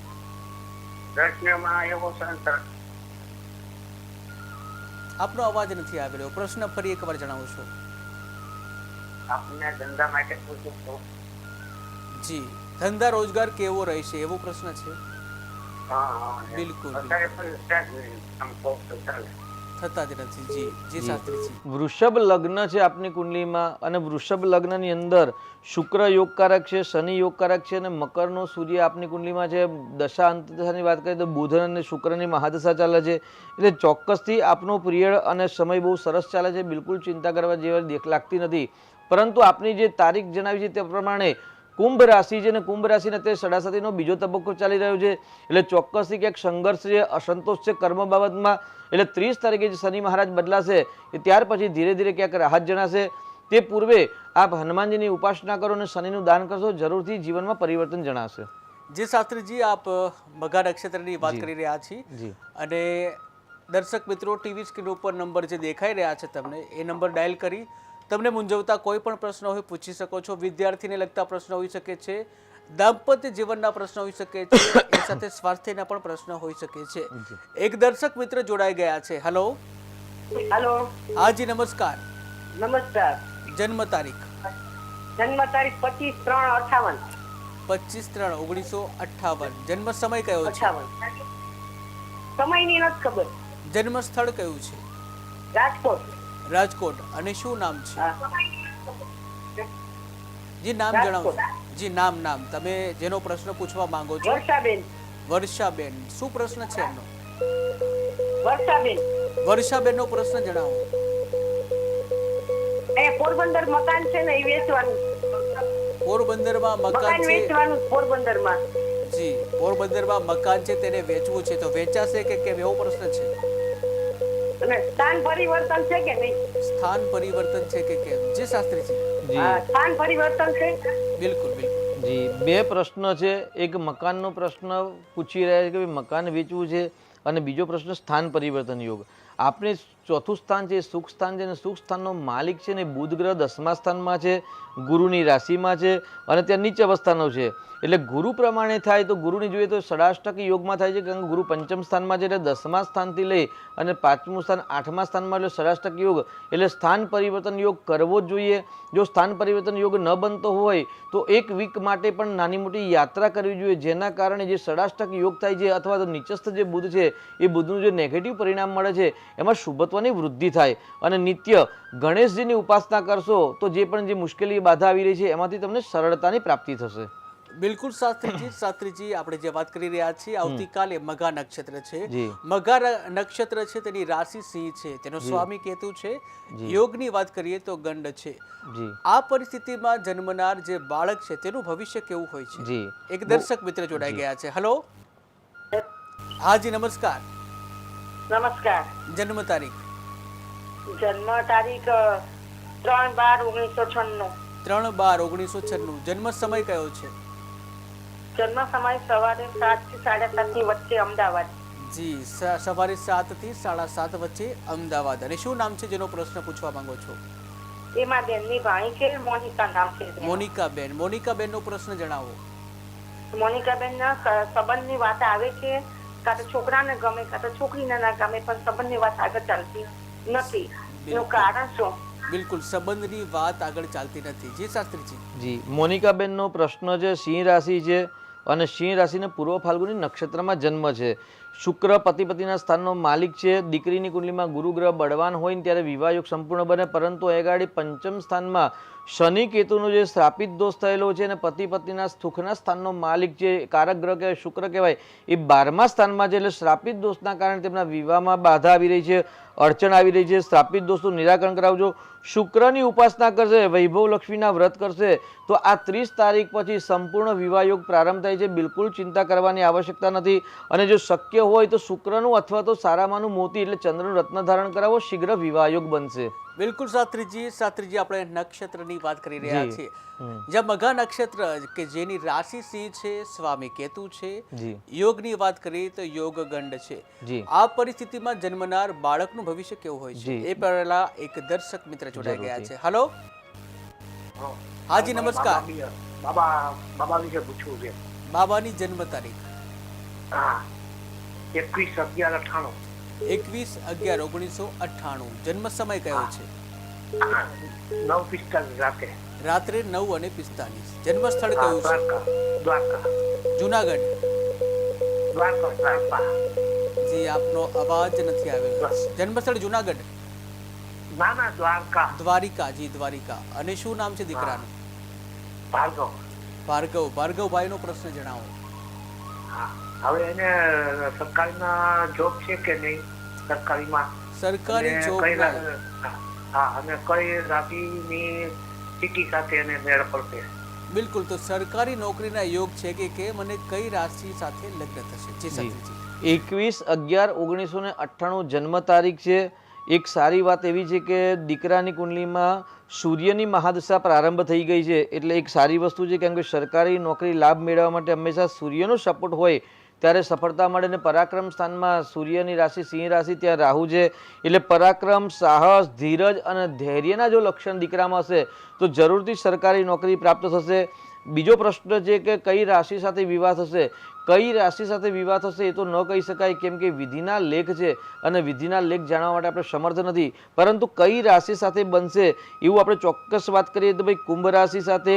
આપનો અવાજ નથી આવેલો. પ્રશ્ન ફરી એકવાર જણાવશો. જી ધંધા રોજગાર કેવો રહેશે એવો પ્રશ્ન છે? બિલકુલ થતા જ નથી. જી જી શાસ્ત્રીજી. વૃષભ લગ્ન છે આપની કુંડલીમાં અને વૃષભ લગ્નની અંદર શુક્ર યોગકારક છે, શનિ યોગકારક છે અને મકરનો સૂર્ય આપની કુંડલીમાં છે. દશા અંતદશાની વાત કરીએ તો બુધ અને શુક્રની મહાદશા ચાલે છે. એટલે ચોક્કસથી આપનો પિરિયડ અને સમય બહુ સરસ ચાલે છે. બિલકુલ ચિંતા કરવા જેવી લાગતી નથી. પરંતુ આપની જે તારીખ જણાવી છે તે પ્રમાણે કુંભ રાશિ છે અને કુંભ રાશિને અત્યારે સડાસતીનો બીજો તબક્કો ચાલી રહ્યો છે. એટલે ચોક્કસથી ક્યાંક સંઘર્ષ છે, અસંતોષ છે કર્મ બાબતમાં. એટલે 30 તારીખે જે શનિ મહારાજ બદલાશે એ ત્યાર પછી ધીરે ધીરે ક્યાંક રાહત જણાશે. તે પૂર્વે આપ હનુમાનજીની ઉપાસના કરો અને શનિનું દાન કરશો, જરૂરથી જીવનમાં પરિવર્તન જણાશે. જે શાસ્ત્રીજી આપ મઘા નક્ષત્રની વાત કરી રહ્યા છીએ અને દર્શક મિત્રો ટીવી સ્ક્રીન ઉપર નંબર જે દેખાઈ રહ્યા છે તમને એ નંબર ડાયલ કરી તમને મૂંઝવતા કોઈ પણ પ્રશ્ન હોય પૂછી શકો છો. વિદ્યાર્થીને લગતા પ્રશ્ન હોઈ શકે છે, દાંપત્ય જીવનના પ્રશ્ન હોઈ શકે છે, એ સાથે સ્વાસ્થ્યના પણ પ્રશ્ન હોઈ શકે છે. એક દર્શક મિત્ર જોડાઈ ગયા છે. હેલો. હાજી નમસ્કાર. નમસ્કાર. જન્મ તારીખ? જન્મ તારીખ 25/3/58. 25/3/1958. જન્મ સમય કયો છે? સમયની નથી ખબર. જન્મ સ્થળ કયું છે? રાજકોટ. રાજકોટ. અને શું નામ છે? જી નામ જણાવો. જી નામ તમે જેનો પ્રશ્ન પૂછવા માંગો છો. વર્ષાબેન. વર્ષાબેન. શું પ્રશ્ન છે એમનો? વર્ષાબેન. વર્ષાબેનનો પ્રશ્ન જણાવો. એ પોરબંદર મકાન છે ને એ વેચવાનું. પોરબંદરમાં મકાન છે. વેચવાનું પોરબંદરમાં. જી પોરબંદરમાં મકાન છે તેને વેચવું છે તો વેચાશે કે કેમ એવો પ્રશ્ન છે? અને સ્થાન પરિવર્તન છે કે નહીં? સ્થાન પરિવર્તન છે કે કેમ? જી શાસ્ત્રીજી. સ્થાન પરિવર્તન છે. બિલકુલ બિલકુલ. જી બે પ્રશ્ન છે. એક મકાનનો પ્રશ્ન પૂછી રહ્યા છે કે મકાન વેચવું છે અને બીજો પ્રશ્ન સ્થાન પરિવર્તન યોગ. આપણે ચોથું સ્થાન છે સુખ સ્થાન છે અને સુખ સ્થાનનો માલિક છે ને બુધ ગ્રહ 10મા સ્થાનમાં છે, ગુરુની રાશિમાં છે અને ત્યાં નીચે અવસ્થાનો છે. એટલે ગુરુ પ્રમાણે થાય તો ગુરુની જોઈએ તો ષડાષ્ટક યોગમાં થાય છે કારણ કે ગુરુ પંચમ સ્થાનમાં છે એટલે 10મા સ્થાનથી લઈ અને 5મું સ્થાન 8મા સ્થાનમાં એટલે ષડાષ્ટક યોગ એટલે સ્થાન પરિવર્તન યોગ કરવો જ જોઈએ. જો સ્થાન પરિવર્તન યોગ ન બનતો હોય તો એક વીક માટે પણ નાની મોટી યાત્રા કરવી જોઈએ જેના કારણે જે ષડાષ્ટક યોગ થાય છે અથવા તો નીચસ્થ જે બુધ છે એ બુધનું જે નેગેટિવ પરિણામ મળે છે એમાં શુભત્વની વૃદ્ધિ થાય અને નિત્ય ગણેશજીની ઉપાસના કરશો તો જે પણ જે મુશ્કેલી બાધા આવી રહી છે એમાંથી તમને સરળતાની પ્રાપ્તિ થશે. બિલકુલ શાસ્ત્રીજી આપણે જે વાત કરી રહ્યા છીએ આવતીકાલે મઘા નક્ષત્ર છે. મઘા નક્ષત્ર છે તેની રાશિ સિંહ છે, તેનો સ્વામી કેતુ છે. યોગની વાત કરીએ તો ગંડ છે. આ પરિસ્થિતિમાં જન્મનાર જે બાળક છે તેનું ભવિષ્ય કેવું હોય છે? એક દર્શક મિત્ર જોડાઈ ગયા છે. હેલો. હાજી નમસ્કાર. નમસ્કાર. જન્મ તારીખ? જન્મ તારીખ 3/12/1996. 3/12/1996. જન્મ સમય કયો છે? જન્મ સમય સવારે 7 થી 7:30 વચ્ચે અમદાવાદ. જી સવારે 7 થી 7:30 વચ્ચે અમદાવાદ. અને શું નામ છે જેનો પ્રશ્ન પૂછવા માંગો છો? એમાં બેનની ભાણી છે, મોનિકા નામ છે. મોનિકાબેન. મોનિકાબેનનો પ્રશ્ન જણાવો. મોનિકાબેનના સંબંધની વાત આવે છે, કાં તો છોકરાને ગમે કાં તો છોકરીને ના ગમે, પણ સંબંધની વાત આગળ ચાલતી નથી. એનું કારણ શું? બિલકુલ સંબંધની વાત આગળ ચાલતી નથી. જી શાસ્ત્રીજી. જી મોનિકાબેનનો પ્રશ્ન છે સિંહ રાશિ છે અને સિંહ રાશિને પૂર્વ ફાલ્ગુની નક્ષત્રમાં જન્મ છે. શુક્ર પતિના સ્થાનનો માલિક છે. દીકરીની કુંડલીમાં ગુરુ ગ્રહ બળવાન હોય ને ત્યારે વિવાહ યોગ સંપૂર્ણ બને, પરંતુ એગાડી પંચમ સ્થાનમાં શનિ કેતુનો જે શ્રાપિત દોષ થયેલો છે અને પતિના સુખના સ્થાનનો માલિક છે, કારક ગ્રહ કહેવાય, શુક્ર કહેવાય, એ 12મા સ્થાનમાં છે. એટલે શ્રાપિત દોષના કારણે તેમના વિવાહમાં બાધા આવી રહી છે, અડચણ આવી રહી છે. શ્રાપિત દોષનું નિરાકરણ કરાવજો. શુક્રની ઉપાસના કરશે, વૈભવ લક્ષ્મીના વ્રત કરશે તો આ 30 તારીખ પછી સંપૂર્ણ વિવાહ યોગ પ્રારંભ થાય છે. બિલકુલ ચિંતા કરવાની આવશ્યકતા નથી. અને જો શક્ય હોય તો શુક્રનું અથવા તો સારામાંનું મોતી એટલે ચંદ્રનું રત્ન ધારણ કરાવો, શીઘ્ર વિવાહ યોગ બનશે. બિલકુલ શાસ્ત્રીજી, આપણે નક્ષત્રની વાત કરી રહ્યા છીએ. જ્યાં મઘા નક્ષત્ર કે જેની રાશિ સિંહ છે, સ્વામી કેતુ છે, યોગની વાત કરીએ તો યોગ ગંડ છે. આ પરિસ્થિતિમાં જન્મનાર બાળકનું ભવિષ્ય કેવું હોય છે એ પહેલા એક દર્શક મિત્ર જોડાઈ ગયા છે. હેલો, હાજી નમસ્કાર. બાબા વિશે પૂછવું છે. બાબાની જન્મ તારીખ? 21/11/98. 21/11/1998. જન્મ સમય કયો છે? 9:45 રાત્રે 9:45. જન્મ સ્થળ કયું છે? દ્વારકા. જુનાગઢ. દ્વારકા. જી, આપનો અવાજ નથી આવ્યો. જન્મ સ્થળ જુનાગઢ? ના, દ્વારકા. દ્વારિકા. જી, દ્વારિકા. અને શું નામ છે દીકરાનું? ભાર્ગવ. ભાર્ગવભાઈ નો પ્રશ્ન જણાવો. હવે એને સરકારીમાં જોબ છે કે નહીં? સરકારી જોબ અને કઈ રાશિની સ્થિતિ સાથે એને મેળ પડશે? બિલકુલ, તો સરકારી નોકરીના યોગ છે કે કેમ અને કઈ રાશિ સાથે લગ્ન થશે? જી શાસ્ત્રીજી. 21/11/1998 જન્મ તારીખ છે. એક સારી વાત એવી છે કે દીકરાની કુંડલીમાં સૂર્યની મહાદશા પ્રારંભ થઈ ગઈ છે, એટલે એક સારી વસ્તુ છે. કેમ કે સરકારી નોકરી લાભ મેળવવા માટે હંમેશા સૂર્યનો સપોર્ટ હોય ત્યારે સફળતા મળે. અને પરાક્રમ સ્થાનમાં સૂર્યની રાશિ સિંહ રાશિ, ત્યાં રાહુ છે. એટલે પરાક્રમ, સાહસ, ધીરજ અને ધૈર્યના જો લક્ષણ દીકરામાં હશે તો જરૂરથી સરકારી નોકરી પ્રાપ્ત થશે. બીજો પ્રશ્ન છે કે કઈ રાશિ સાથે વિવાહ થશે? કઈ રાશિ સાથે વિવાહ થશે એ તો ન કહી શકાય, કેમ કે વિધિના લેખ છે અને વિધિના લેખ જાણવા માટે આપણે સમર્થ નથી. પરંતુ કઈ રાશિ સાથે બનશે એવું આપણે ચોક્કસ વાત કરીએ તો ભાઈ કુંભ રાશિ સાથે,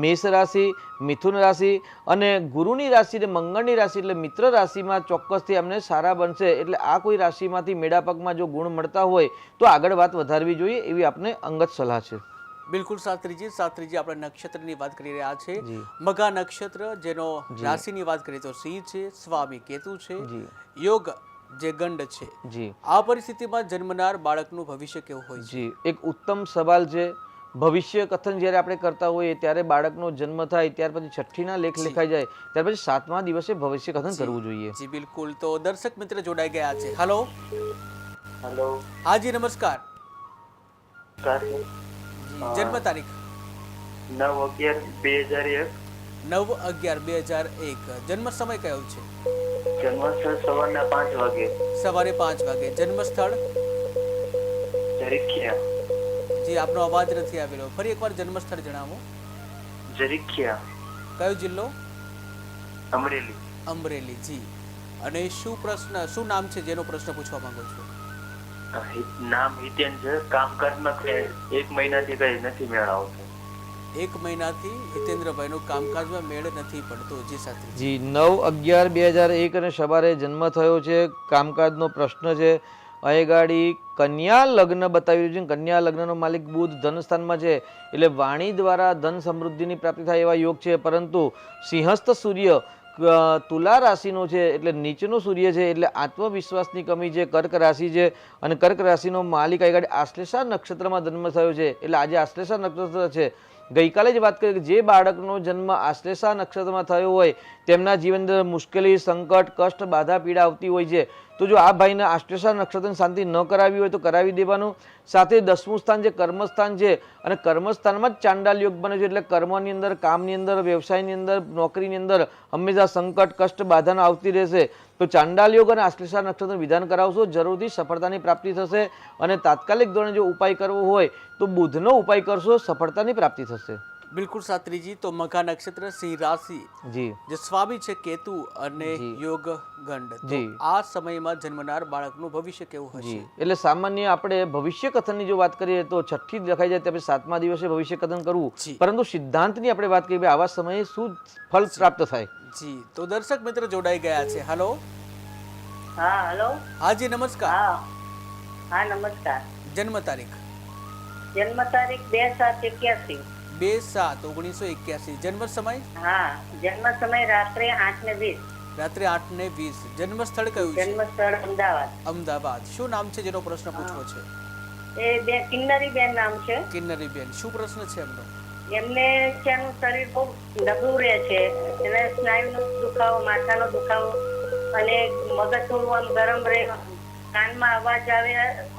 મેષ રાશિ, મિથુન રાશિ અને ગુરુની રાશિ અને મંગળની રાશિ એટલે મિત્ર રાશિમાં ચોક્કસથી અમને સારા બનશે. એટલે આ કોઈ રાશિમાંથી મેળાપકમાં જો ગુણ મળતા હોય તો આગળ વાત વધારવી જોઈએ એવી આપને અંગત સલાહ છે. બિલકુલ શાસ્ત્રીજી, આપણે નક્ષત્રની વાત કરી રહ્યા છે. મઘા નક્ષત્ર જેનો રાશિની વાત કરીએ તો સિંહ છે, સ્વામી કેતુ છે, યોગ જે ગંડ છે. આ પરિસ્થિતિમાં જન્મનાર બાળકનું ભવિષ્ય કેવું હોય છે? એક ઉત્તમ સવાલ છે. ભવિષ્ય કથન જ્યારે આપણે કરતા હોઈએ ત્યારે બાળકનો જન્મ થાય ત્યાર પછી 6ઠ્ઠીના લેખ લખાઈ જાય ત્યાર પછી 7મા દિવસે ભવિષ્ય કથન કરવું જોઈએ. જી બિલકુલ. તો દર્શક મિત્ર જોડાઈ ગયા છે. હેલો. હાજી નમસ્કાર. જન્મ તારીખ? 9/11/2001. 9/11/2001. જન્મ સમય કયો છે? જન્મ સ્થળ સવારના 5 વાગે. સવારે 5 વાગે. જન્મ સ્થળ? જરીખિયા. જી, આપનો અવાજ નથી આવેલો. ફરી એકવાર જન્મ સ્થળ જણાવો. જરીખિયા. કયો જિલ્લો? અમરેલી. અમરેલી. જી. અને શું નામ છે જેનો પ્રશ્ન પૂછવા માંગો છો? નામ હિતેન છે. કામકાજમાં 1 મહિનાથી કઈ નથી મેળ આવતો. 1 મહિનાથી હિતેન્દ્રભાઈનો કામકાજમાં મેળ નથી પડતો. જી શાસ્ત્રી. જી, 9/11/2001 અને સવારે જન્મ થયો છે. કામકાજનો પ્રશ્ન છે. અહીંગાડી કન્યા લગ્ન બતાવી રહ્યું છે. કન્યા લગ્નનો માલિક બુધ ધન સ્થાનમાં છે, એટલે વાણી દ્વારા ધન સમૃદ્ધિની પ્રાપ્તિ થાય એવા યોગ છે. પરંતુ સિંહસ્થ સૂર્ય તુલા રાશિનો છે, એટલે નીચનો સૂર્ય છે, એટલે આત્મવિશ્વાસની કમી છે. કર્ક રાશિ છે અને કર્ક રાશિનો માલિક આગળ આશ્લેષા નક્ષત્રમાં જન્મ થયો છે, એટલે આજે આશ્લેષા નક્ષત્ર છે. ગઈકાલે જ વાત કરી કે જે બાળકનો જન્મ આશ્લેષા નક્ષત્રમાં થયો હોય તેમના જીવન અંદર મુશ્કેલી, સંકટ, કષ્ટ, બાધા, પીડા આવતી હોય છે. તો જો આ ભાઈને આશ્લેષા નક્ષત્રની શાંતિ ન કરાવી હોય તો કરાવી દેવાનું. સાથે 10મું સ્થાન જે કર્મસ્થાન છે અને કર્મસ્થાનમાં જ ચાંડાલ યોગ બને છે, એટલે કર્મની અંદર, કામની અંદર, વ્યવસાયની અંદર, નોકરીની અંદર હંમેશા સંકટ, કષ્ટ, બાધા આવતી રહેશે. તો ચાંડાલ યોગ અને આશ્લેષા નક્ષત્ર વિધાન કરાવશો, જરૂરથી સફળતાની પ્રાપ્તિ થશે. અને તાત્કાલિક ધોરણે જો ઉપાય કરવો હોય તો બુધનો ઉપાય કરશો, સફળતાની પ્રાપ્તિ થશે. બિલકુલ શાસ્ત્રીજી, તો મઘા નક્ષત્ર સિંહ રાશિ, જી જે સ્વામી છે કેતુ અને જી. યોગ ગંડ, તો જી. આ સમયમાં જન્મનાર બાળકનું ભવિષ્ય કેવું હશે? જી એટલે સામાન્ય આપણે ભવિષ્ય કથનની જો વાત કરીએ તો છઠ્ઠી લખાઈ જાય ત્યારે 7મા દિવસે ભવિષ્ય કથન કરવું, જી. પરંતુ સિદ્ધાંતની આપણે વાત કરીએ આવા સમયે શું ફળ પ્રાપ્ત થાય. જી, તો દર્શક મિત્ર જોડાઈ ગયા છે. હલો, હા હેલો. હાજી નમસ્કાર. હા નમસ્કાર. જન્મ તારીખ? જન્મ તારીખ 2/7/81. 2/7/1981. જન્મ સમય? હા, જન્મ સમય રાત્રે 8:20. રાત્રે 8:20. જન્મ સ્થળ કયું છે? જન્મ સ્થળ અમદાવાદ. અમદાવાદ. શું નામ છે જેનો પ્રશ્ન પૂછવો છે? એ બે કિન્નરી બેન નામ છે. કિન્નરીબેન, શું પ્રશ્ન છે એમનો? એમને ત્યાંનું શરીર બહુ નબળું રહે છે. એને સ્નાયુનો દુખાવો, માથાનો દુખાવો અને મગજ થોડું આમ ગરમ રહે, કાનમાં અવાજ આવે,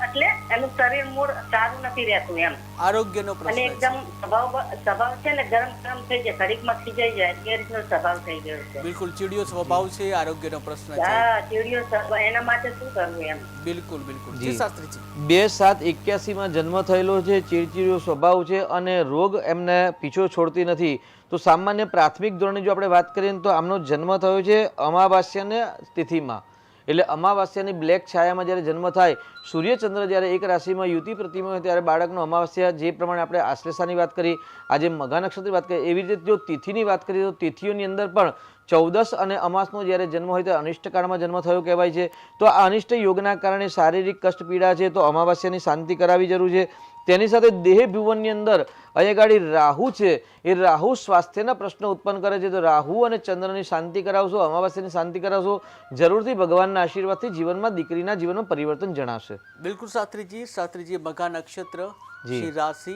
એટલે એનું શરીર મૂળ સારું નથી રહેતું એમ. આરોગ્યનો અને પ્રશ્ન છે. એકદમ સ્વભાવ છે ને ગરમ ગરમ થઈ જાય, ઘડીકમાં ખીજાઈ જાય, એ રીતનો સ્વભાવ થઈ ગયો છે. બિલકુલ ચીડિયો સ્વભાવ છે, આરોગ્યનો પ્રશ્ન છે. હા, ચીડિયો સ્વભાવ, એના માટે શું કરવું એમ? બિલકુલ બિલકુલ. જી. જી શાસ્ત્રીજી. 2/7/81 જન્મ થયેલો છે, ચીડચીડિયો સ્વભાવ છે અને રોગ એમને પીછો છોડતી નથી. તો સામાન્ય પ્રાથમિક ધોરણે જો આપણે વાત કરીએ તો આમનો જન્મ થયો છે અમાવાસ્યાની તિથિમાં, એટલે અમાવાસ્યાની બ્લેક છાયામાં જ્યારે જન્મ થાય, સૂર્યચંદ્ર જ્યારે એક રાશિમાં યુતિ પ્રતિમા હોય ત્યારે બાળકનો અમાવાસ્યા, જે પ્રમાણે આપણે આશ્લેષાની વાત કરી, આજે મઘા નક્ષત્રની વાત કરીએ, એવી રીતે જો તિથિની વાત કરીએ તો તિથિઓની અંદર પણ 14 અને અમાસનો જ્યારે જન્મ હોય ત્યારે અનિષ્ટ કાળમાં જન્મ થયો કહેવાય છે. તો આ અનિષ્ટ યોગના કારણે શારીરિક કષ્ટ પીડા છે, તો અમાવાસ્યાની શાંતિ કરાવવી જરૂર છે. તેની સાથે દેહ ભુવનની અંદર અહીંયા ગાડી રાહુ છે, એ રાહુ સ્વાસ્થ્યના પ્રશ્નો ઉત્પન્ન કરે છે. તો રાહુ અને ચંદ્રની શાંતિ કરાવશો, અમાવાસ્યાની શાંતિ કરાવશો, જરૂરથી ભગવાનના આશીર્વાદથી જીવનમાં દીકરીના જીવનમાં પરિવર્તન જણાશે. બિલકુલ શાસ્ત્રીજી. શાસ્ત્રીજી, મઘા નક્ષત્ર, જી. સિંહ રાશિ,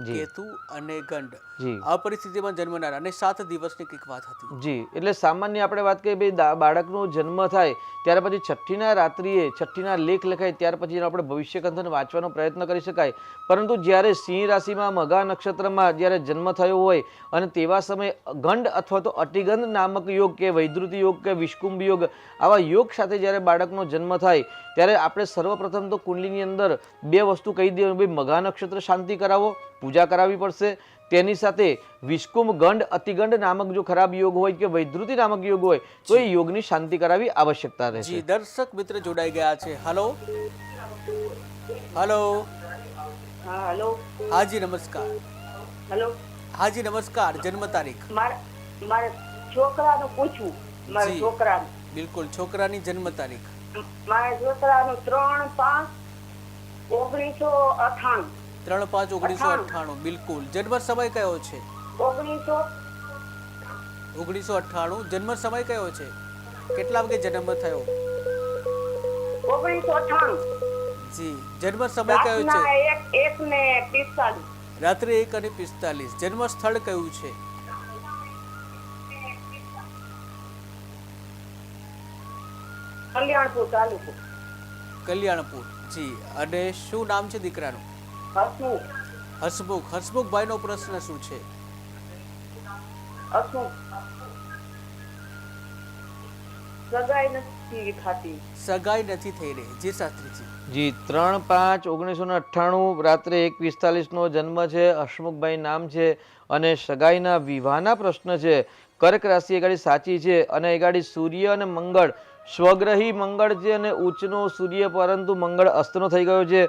જી. કેતુ અને ગંડ, જી આ પરિસ્થિતિમાં જન્મનાર અને 7 દિવસની કંઈક વાત હતી. જી એટલે સામાન્ય આપણે વાત કરીએ ભાઈ બાળકનો જન્મ થાય ત્યાર પછી છઠ્ઠીના રાત્રિએ છઠ્ઠીના લેખ લખાય ત્યાર પછી આપણે ભવિષ્ય કંથન વાંચવાનો પ્રયત્ન કરી શકાય. પરંતુ જ્યારે સિંહ રાશિમાં મઘા નક્ષત્રમાં જ્યારે જન્મ થયો હોય અને તેવા સમયે ગંડ અથવા તો અતિગંધ નામક યોગ કે વૈદ્રુતિ યોગ કે વિષ્કુંભ યોગ, આવા યોગ સાથે જ્યારે બાળકનો જન્મ થાય ત્યારે આપણે સર્વપ્રથમ તો કુંડલીની અંદર 2 વસ્તુ કહી દેવાની, ભાઈ મઘા નક્ષત્ર શાંતિ કરાવો, પૂજા કરાવવી પડશે. તેની સાથે વિષ્કુંભ ગંડ અતિગંડ નામક જો ખરાબ યોગ હોય કે વૈદ્રુતિ નામક યોગ હોય તો એ યોગની શાંતિ કરાવવી આવશ્યકતા રહેશે. જી, દર્શક મિત્ર જોડાઈ ગયા છે. Hello, hello. હા હેલો. હાજી નમસ્કાર. હેલો. હાજી નમસ્કાર. જન્મ તારીખ? મારે છોકરાનું પૂછવું. મારા જી. છોકરાનું. બિલકુલ. છોકરાની જન્મ તારીખ? મારા છોકરાનું 3/5/1998. 3/5/1998. બિલકુલ. જન્મ સમય કયો છે? 1998. જન્મ સમય કયો છે? કેટલા વાગે જન્મ થયો? 1998. જી. જન્મ સમય કયો છે? રાતના 1:45. રાત્રે 1:45. જન્મ સ્થળ કયું છે? કલ્યાણપુર તાલુકો. કલ્યાણપુર. જી. અને શું નામ છે દીકરાનું? હસમુખ. હસમુખ. હસમુખભાઈનો પ્રશ્ન શું છે? હસમુખ. સગાઈ નથી થતી. સગાઈ નથી થઈ રહી. જી શાસ્ત્રીજી. જી 3/5/1998 રાત્રે 1:45 જન્મ છે. હસમુખભાઈ નામ છે અને સગાઈના વિવાહના પ્રશ્ન છે. કર્ક રાશિ એ ગાડી સાચી છે અને એ ગાડી સૂર્ય અને મંગળ સ્વગ્રહી મંગળ છે અને ઉચ્ચનો સૂર્ય, પરંતુ મંગળ અસ્તનો થઈ ગયો છે.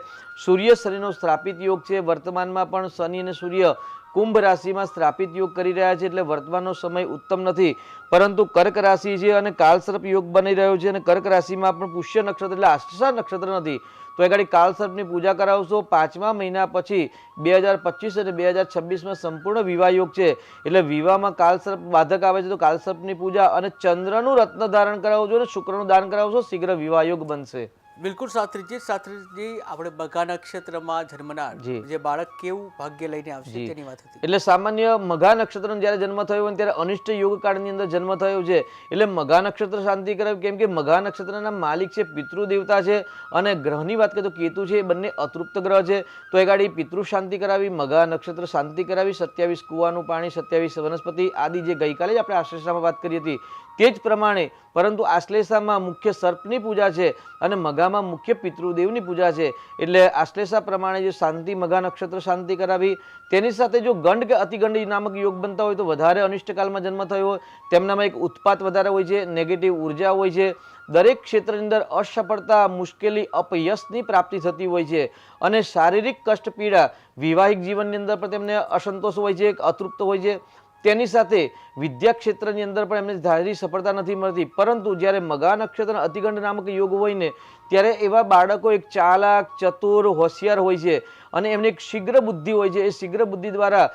સૂર્ય શનિનો શ્રાપિત યોગ છે. વર્તમાનમાં પણ શનિ અને સૂર્ય કુંભ રાશિમાં શ્રાપિત યોગ કરી રહ્યા છે, એટલે વર્તમાનનો સમય ઉત્તમ નથી. પરંતુ કર્ક રાશિ છે અને કાલસર્પ યોગ બની રહ્યો છે અને કર્ક રાશિમાં પણ પુષ્ય નક્ષત્ર એટલે આશ્લેષા નક્ષત્ર નથી. તો એ ગાડી કાલસર્પની પૂજા કરાવશો. 5મા મહિના પછી 2025 અને 2026માં સંપૂર્ણ વિવાહ યોગ છે, એટલે વિવાહમાં કાલસર્પ બાધક આવે છે. તો કાલસર્પની પૂજા અને ચંદ્રનું રત્ન ધારણ કરાવજો અને શુક્રનું દાન કરાવશો, શીઘ્ર વિવાહ યોગ બનશે. બિલકુલ શાસ્ત્રીજી. શાસ્ત્રીજી, આપણે મઘા નક્ષત્રમાં જન્મનાર જી. જે બાળક કેવું ભાગ્ય લઈને આવશે જી. તેની વાત હતી. એટલે સામાન્ય મઘા નક્ષત્રનો જ્યારે જન્મ થયો હોય ત્યારે અનિષ્ટ યોગ કાળની અંદર જન્મ થયો છે, એટલે મઘા નક્ષત્ર શાંતિ કરાવી. કેમ કે મઘા નક્ષત્રના માલિક છે, પિતૃ દેવતા છે અને ગ્રહની વાત કરીએ તો કેતુ છે, એ બંને અતૃપ્ત ગ્રહ છે. તો એ ગાડી પિતૃ શાંતિ કરાવી, મઘા નક્ષત્ર શાંતિ કરાવી, 27 કુવાનું પાણી, 27 વનસ્પતિ આદિ જે ગઈકાલે જ આપણે આશ્લેષામાં વાત કરી હતી તે જ પ્રમાણે, પરંતુ આશ્લેષામાં મુખ્ય સર્પની પૂજા છે અને મઘા મગામાં મુખ્ય પિતૃદેવની પૂજા છે એટલે આશ્લેષા પ્રમાણે જે શાંતિ મગા નક્ષત્ર શાંતિ કરાવી, તેની સાથે જો ગંડ કે અતિગંડ નામક યોગ બનતા હોય તો વધારે અનિષ્ટકાલમાં જન્મ થયો હોય, તેમનામાં એક ઉત્પાત વધારે હોય છે, નેગેટિવ ઉર્જા હોય છે, દરેક ક્ષેત્રની અંદર અસફળતા, મુશ્કેલી, અપયશની પ્રાપ્તિ થતી હોય છે અને શારીરિક કષ્ટ પીડા, વૈવાહિક જીવનની અંદર પણ તેમને અસંતોષ હોય છે, અતૃપ્ત હોય છે. તેની સાથે વિદ્યા ક્ષેત્રની અંદર પણ એમને ધારેલી સફળતા નથી મળતી. પરંતુ જ્યારે મગા નક્ષત્ર અતિગંડ નામક યોગ હોય ને ત્યારે એવા બાળકો એક ચાલાક, ચતુર, હોશિયાર હોય છે અને એમને એક શીઘ્ર બુદ્ધિ હોય છે. એ શીઘ્ર બુદ્ધિ દ્વારા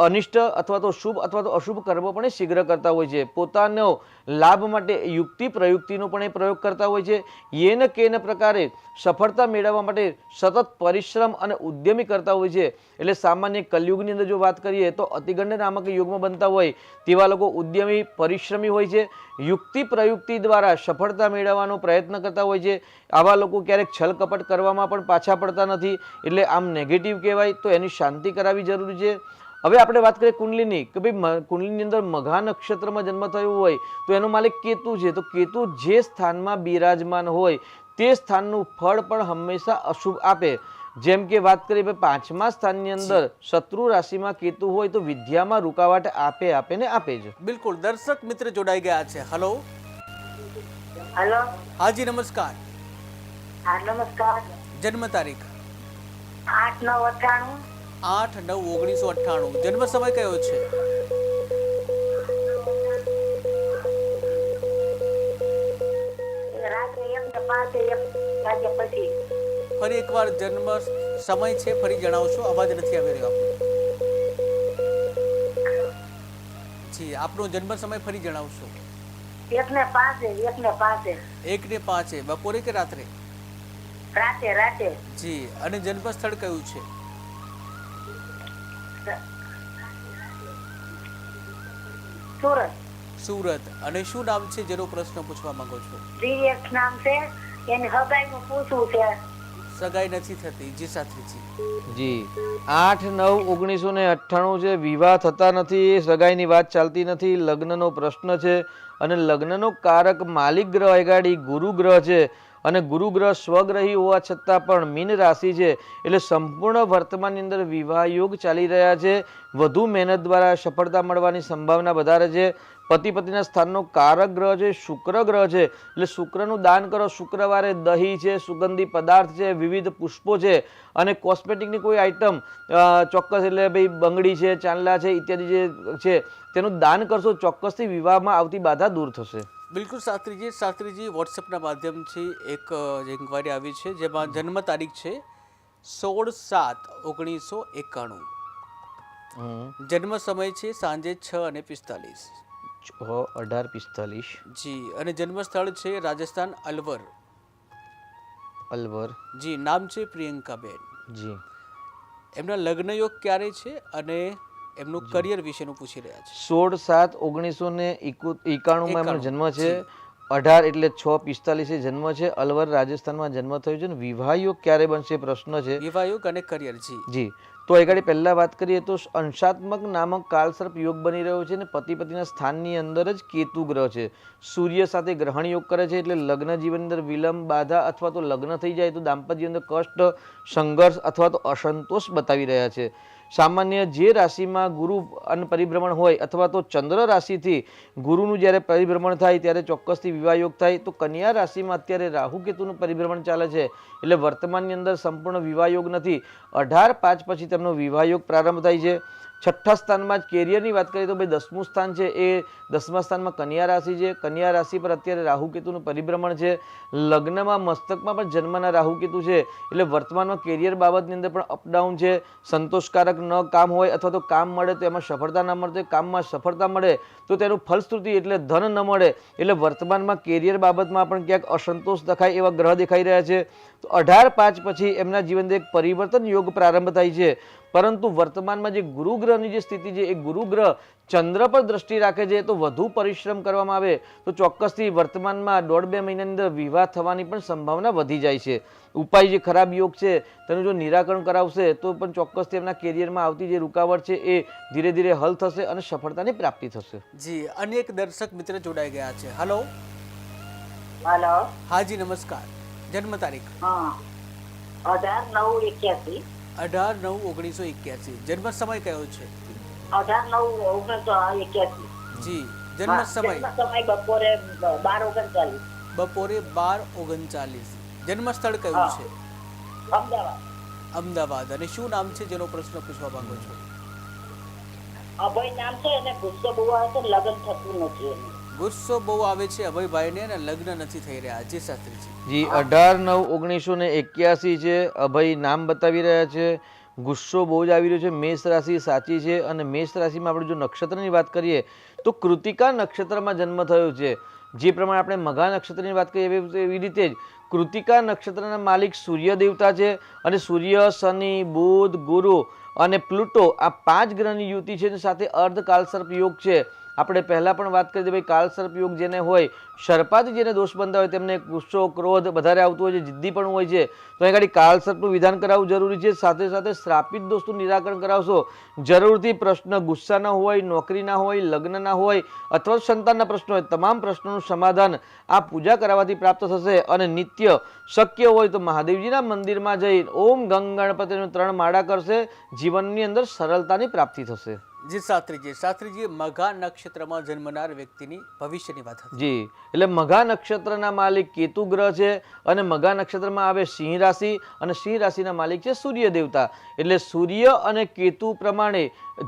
અનિષ્ટ અથવા તો શુભ અથવા તો અશુભ કર્મો પણ એ શીઘ્ર કરતા હોય છે. પોતાનો લાભ માટે યુક્તિ પ્રયુક્તિનો પણ એ પ્રયોગ કરતા હોય છે. યેન કેન પ્રકારે સફળતા મેળવવા માટે સતત પરિશ્રમ અને ઉદ્યમી કરતા હોય છે. એટલે સામાન્ય કલયુગની અંદર જો વાત કરીએ તો અતિગંડ નામક યોગમાં બનતા હોય તેવા લોકો ઉદ્યમી, પરિશ્રમી હોય છે. યુક્તિ પ્રયુક્તિ દ્વારા સફળતા મેળવવાનો પ્રયત્ન કરતા હોય છે. આવા લોકો ક્યારેક છલ કપટ કરવામાં પણ પાછા પડતા નથી. એટલે આમ નેગેટિવ કહેવાય તો એની શાંતિ કરાવવી જરૂરી છે. હવે આપણે વાત કરીએ કુંડલીની કે ભાઈ કુંડલીની અંદર મઘા નક્ષત્રમાં જન્મ થયો હોય તો એનો માલિક કેતુ છે. તો કેતુ જે સ્થાનમાં બિરાજમાન હોય તે સ્થાનનું ફળ પણ હંમેશા અશુભ આપે. જેમ કે વાત કરીએ ભાઈ 5મા સ્થાનની અંદર શત્રુ રાશિમાં કેતુ હોય તો વિદ્યામાં રૂકાવટ આપે ને આપે જ. બિલકુલ. દર્શક મિત્ર જોડાઈ ગયા છે. હલો. હલો. હાજી નમસ્કાર. હા નમસ્કાર. જન્મ તારીખ 8/9/98. 8/9/1998. જન્મ સમય કયો છે? રાત્રે 1:05 વાગ્યા પછી. ફરી એકવાર જન્મ સમય છે ફરી જણાવશો? અવાજ નથી આવી રહ્યો આપનો. જી, આપનો જન્મ સમય ફરી જણાવશો? 1:05. 1:05. બપોરે કે રાત્રે? રાતે. જી. અને જન્મ સ્થળ કયું છે? સુરત. અને શું નામ છે જેનો પ્રશ્ન પૂછવા માંગો છો? દિવ્યેશ નામ છે. એની હગાઈનું પૂછવું છે. સગાઈ નથી થતી. જી શાસ્ત્રીજી. જી 8/9/1998 છે. વિવાહ થતા નથી, સગાઈની વાત ચાલતી નથી, લગ્નનો પ્રશ્ન છે અને લગ્નનો કારક માલિક ગ્રહ અગાડી ગુરુ ગ્રહ છે અને ગુરુ ગ્રહ સ્વગ્રહી હોવા છતાં પણ મીન રાશિ છે. એટલે સંપૂર્ણ વર્તમાનની અંદર વિવાહ યોગ ચાલી રહ્યા છે. વધુ મહેનત દ્વારા સફળતા મળવાની સંભાવના વધારે છે. પતિ પત્નીના સ્થાનનો કારક ગ્રહ છે શુક્ર ગ્રહ છે. એટલે શુક્રનું દાન કરો. શુક્રવારે દહીં છે, સુગંધી પદાર્થ છે, વિવિધ પુષ્પો છે અને કોસ્મેટિકની કોઈ આઈટમ ચોક્કસ એટલે ભાઈ બંગડી છે, ચાંદલા છે ઇત્યાદિ જે છે તેનું દાન કરશો ચોક્કસથી વિવાહમાં આવતી બાધા દૂર થશે. બિલકુલ શાસ્ત્રીજી વોટ્સએપના માધ્યમથી એક ઇન્ક્વાયરી આવી છે જેમાં જન્મ તારીખ છે 16/7/1991. જન્મ સમય છે સાંજે 6:45. 18:45. જી. અને જન્મ સ્થળ છે રાજસ્થાન અલવર. જી. નામ છે પ્રિયંકાબેન. જી. એમના લગ્ન યોગ ક્યારે છે અને એમનું કરિયર વિશેનું પૂછી રહ્યા છે? 16/7/1991 એમનો જન્મ છે. 18 એટલે 6:45 જન્મ છે. અલવર રાજસ્થાનમાં જન્મ થયો છે. વિવાહ યોગ ક્યારે બનશે પ્રશ્ન છે. વિવાહ યોગ અને કરિયર. જી. તો આગળ પહેલા વાત કરીએ તો અંશાત્મક નામક કાલસર્પ યોગ બની રહ્યો છે અને પતિ પત્નીના સ્થાનની અંદર જ કેતુ ગ્રહ છે. સૂર્ય સાથે ગ્રહણ યોગ કરે છે એટલે લગ્ન જીવન અંદર વિલંબ, બાધા અથવા તો લગ્ન થઈ જાય તો દાંપત્ય અંદર કષ્ટ, સંઘર્ષ અથવા તો અસંતોષ બતાવી રહ્યા છે. સામાન્ય જે રાશિમાં ગુરુ અને પરિભ્રમણ હોય અથવા તો ચંદ્ર રાશિથી ગુરુનું જ્યારે પરિભ્રમણ થાય ત્યારે ચોક્કસથી વિવાહ યોગ થાય. તો કન્યા રાશિમાં અત્યારે રાહુ કેતુનું પરિભ્રમણ ચાલે છે એટલે વર્તમાનની અંદર સંપૂર્ણ વિવાહ યોગ નથી. 18/5 પછી તેમનો વિવાહ યોગ પ્રારંભ થાય છે. છઠ્ઠા સ્થાનમાં જ કેરિયરની વાત કરીએ તો ભાઈ 10મું સ્થાન છે એ 10મા સ્થાનમાં કન્યા રાશિ છે. કન્યા રાશિ પર અત્યારે રાહુ કેતુનું પરિભ્રમણ છે. લગ્નમાં મસ્તકમાં પણ જન્મના રાહુ કેતુ છે એટલે વર્તમાનમાં કેરિયર બાબતની અંદર પણ અપડાઉન છે. સંતોષકારક ન કામ હોય અથવા તો કામ મળે તો એમાં સફળતા ન મળે, કામમાં સફળતા મળે તો તેનું ફલશ્રુતિ એટલે ધન ન મળે. એટલે વર્તમાનમાં કેરિયર બાબતમાં પણ ક્યાંક અસંતોષ દેખાય એવા ગ્રહ દેખાઈ રહ્યા છે. તો 18/5 પછી એમના જીવનને એક પરિવર્તન યોગ પ્રારંભ થાય છે. પરંતુ વર્તમાનમાં જે ગુરુ ગ્રહની જે સ્થિતિ છે એ ગુરુ ગ્રહ ચંદ્ર પર દ્રષ્ટિ રાખે છે તો વધુ પરિશ્રમ કરવામાં આવે તો ચોક્કસથી વર્તમાનમાં 1.5-2 મહિનાની અંદર વિવાહ થવાની પણ સંભાવના વધી જાય છે. ઉપાય જે ખરાબ યોગ છે તેનું જો નિરાકરણ કરાવશે તો પણ ચોક્કસથી એમના કેરિયરમાં આવતી જે રૂકાવટ છે એ ધીરે ધીરે હલ થશે અને સફળતાની પ્રાપ્તિ થશે. જી. અનેક દર્શક મિત્ર જોડાઈ ગયા છે. હલો. હલો. હાજી નમસ્કાર. જન્મ તારીખ? હા 18/9/81. 18/9/1981. જન્મ સમય કયો છે? 18/9/1981. જી. જન્મ સમય? જન્મ સમય બપોરે 12:39. બપોરે 12:39. જન્મ સ્થળ કયું છે? અમદાવાદ. અમદાવાદ. અને શું નામ છે જેનો પ્રશ્ન પૂછવા માંગો છો? અભય નામ છે અને ગુસ્સો બહુ આવે છે, લગ્ન થતું નથી એનું. ગુસ્સો બહુ આવે છે અભયભાઈને અને લગ્ન નથી થઈ રહ્યા. જી શાસ્ત્રીજી. જી 18/9/1981 છે. અભય નામ બતાવી રહ્યા છે. ગુસ્સો બહુ જ આવી રહ્યો છે. મેષ રાશિ સાચી છે. અને મેષ રાશિમાં આપણે જો નક્ષત્રની વાત કરીએ તો કૃતિકા નક્ષત્રમાં જન્મ થયો છે. જે પ્રમાણે આપણે મઘા નક્ષત્રની વાત કરીએ એવી રીતે જ કૃતિકા નક્ષત્રના માલિક સૂર્ય દેવતા છે. અને સૂર્ય, શનિ, બુધ, ગુરુ અને પ્લુટો આ 5 ગ્રહની યુતિ છે. સાથે અર્ધ કાલસર્પ યોગ છે. આપણે પહેલા પણ વાત કરી ભાઈ કાલસર્પ યોગ જેને હોય, સર્પાદી જેને દોષ બનતા હોય તેમને ગુસ્સો, ક્રોધ વધારે આવતું હોય છે, જિદ્દી પણ હોય છે. તો અહીં આગળ કાલસર્પનું વિધાન કરાવવું જરૂરી છે. સાથે સાથે શ્રાપિત દોષનું નિરાકરણ કરાવશો જરૂરથી. પ્રશ્ન ગુસ્સાના હોય, નોકરીના હોય, લગ્નના હોય અથવા સંતાનના પ્રશ્નો હોય, તમામ પ્રશ્નોનું સમાધાન આ પૂજા કરાવવાથી પ્રાપ્ત થશે. અને નિત્ય શક્ય હોય તો મહાદેવજીના મંદિરમાં જઈ ઓમ ગંગ ગણપતિનું 3 માળા કરશે. જીવનની અંદર સરળતાની પ્રાપ્તિ થશે. જી શાસ્ત્રીજી. શાસ્ત્રીજી, મઘા નક્ષત્રમાં જન્મનાર વ્યક્તિની ભવિષ્યની વાત હતી. જી, એટલે મઘા નક્ષત્રના માલિક કેતુ ગ્રહ છે. અને મઘા નક્ષત્રમાં આવે સિંહ રાશિ. અને સિંહ રાશિના માલિક છે સૂર્ય દેવતા. એટલે સૂર્ય અને કેતુ પ્રમાણે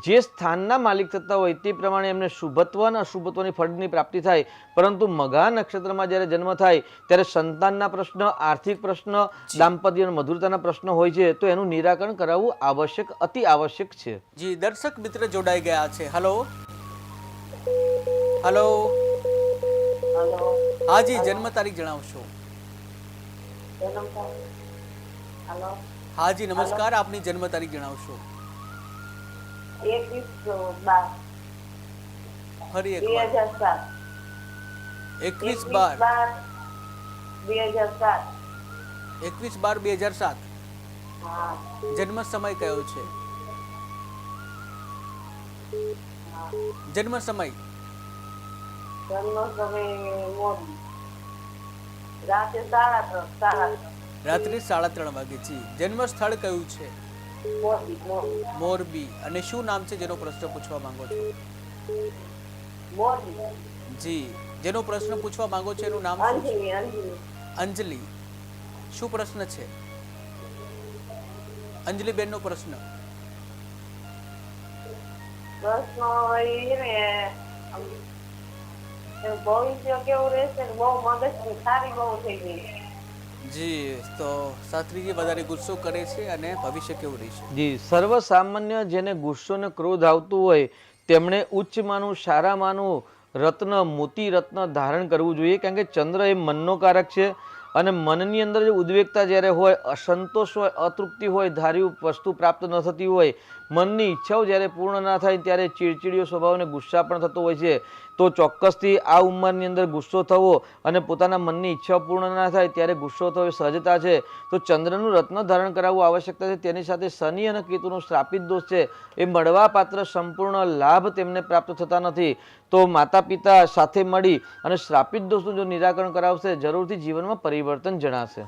જે સ્થાનના માલિક થતા હોય તે પ્રમાણે એમને શુભત્વ અને અશુભત્વની ફળની પ્રાપ્તિ થાય. પરંતુ મઘા નક્ષત્રમાં જ્યારે જન્મ થાય ત્યારે સંતાનના પ્રશ્ન, આર્થિક પ્રશ્ન, દાંપત્ય અને મધુરતાના પ્રશ્નો હોય છે. તો એનું નિરાકરણ કરાવવું આવશ્યક, અતિ આવશ્યક છે. જી, દર્શક મિત્ર જોડાઈ ગયા છે. Hello hello. હલો. હા જી, જન્મ તારીખ જણાવશો? જન્મ તારીખ. હલો. હા જી, નમસ્કાર. આપની જન્મ તારીખ જણાવશો? 21/12. ફરી એકવાર. 2007. 21/12/2007. 21/12/2007. હા. જન્મ સમય કયો છે? જન્મ સમય? જન્મ સમય મોડી. રાતે 3:30. રાત્રે 3:30 વાગે. જી. જન્મ સ્થળ કયું છે? મોરબી. મોરબી. અને શું નામ છે જેનો પ્રશ્ન પૂછવા માંગો છો? મોરબી. જી. જેનો પ્રશ્ન પૂછવા માંગો છો એનું નામ શું છે? અંજલિ. અંજલિ. શું પ્રશ્ન છે અંજલિ બેન નો પ્રશ્ન? પ્રશ્ન ભવિષ્ય કેવું રહેશે? બહુ મગજની સારી બહુ થઈ ગઈ. જી. તો શાસ્ત્રીજી વધારે ગુસ્સો કરે છે અને ભવિષ્ય કેવું રહેશે? જી, સર્વસામાન્ય જેને ગુસ્સો અને ક્રોધ આવતું હોય તેમણે ઉચ્ચમાનું, સારામાનું રત્ન, મોતી રત્ન ધારણ કરવું જોઈએ. કારણ કે ચંદ્ર એ મનનો કારક છે. અને મનની અંદર જે ઉદ્વેગતા જ્યારે હોય, અસંતોષ હોય, અતૃપ્તિ હોય, ધાર્યું વસ્તુ પ્રાપ્ત ન થતી હોય, મનની ઈચ્છાઓ જ્યારે પૂર્ણ ના થાય ત્યારે ચીડચીડીયો સ્વભાવ અને ગુસ્સા પણ થતો હોય છે. તો ચોક્કસથી આ ઉંમરની અંદર ગુસ્સો થવો અને પોતાના મનની ઈચ્છાઓ પૂર્ણ ના થાય ત્યારે ગુસ્સો થવો એ સહજતા છે. તો ચંદ્રનું રત્ન ધારણ કરાવવું આવશ્યકતા છે. તેની સાથે શનિ અને કેતુનો શ્રાપિત દોષ છે. એ મળવા પાત્ર સંપૂર્ણ લાભ તેમને પ્રાપ્ત થતા નથી. તો માતા પિતા સાથે મળી અને શ્રાપિત દોષનું જો નિરાકરણ કરાવશે જરૂરથી જીવનમાં પરિવર્તન જણાશે.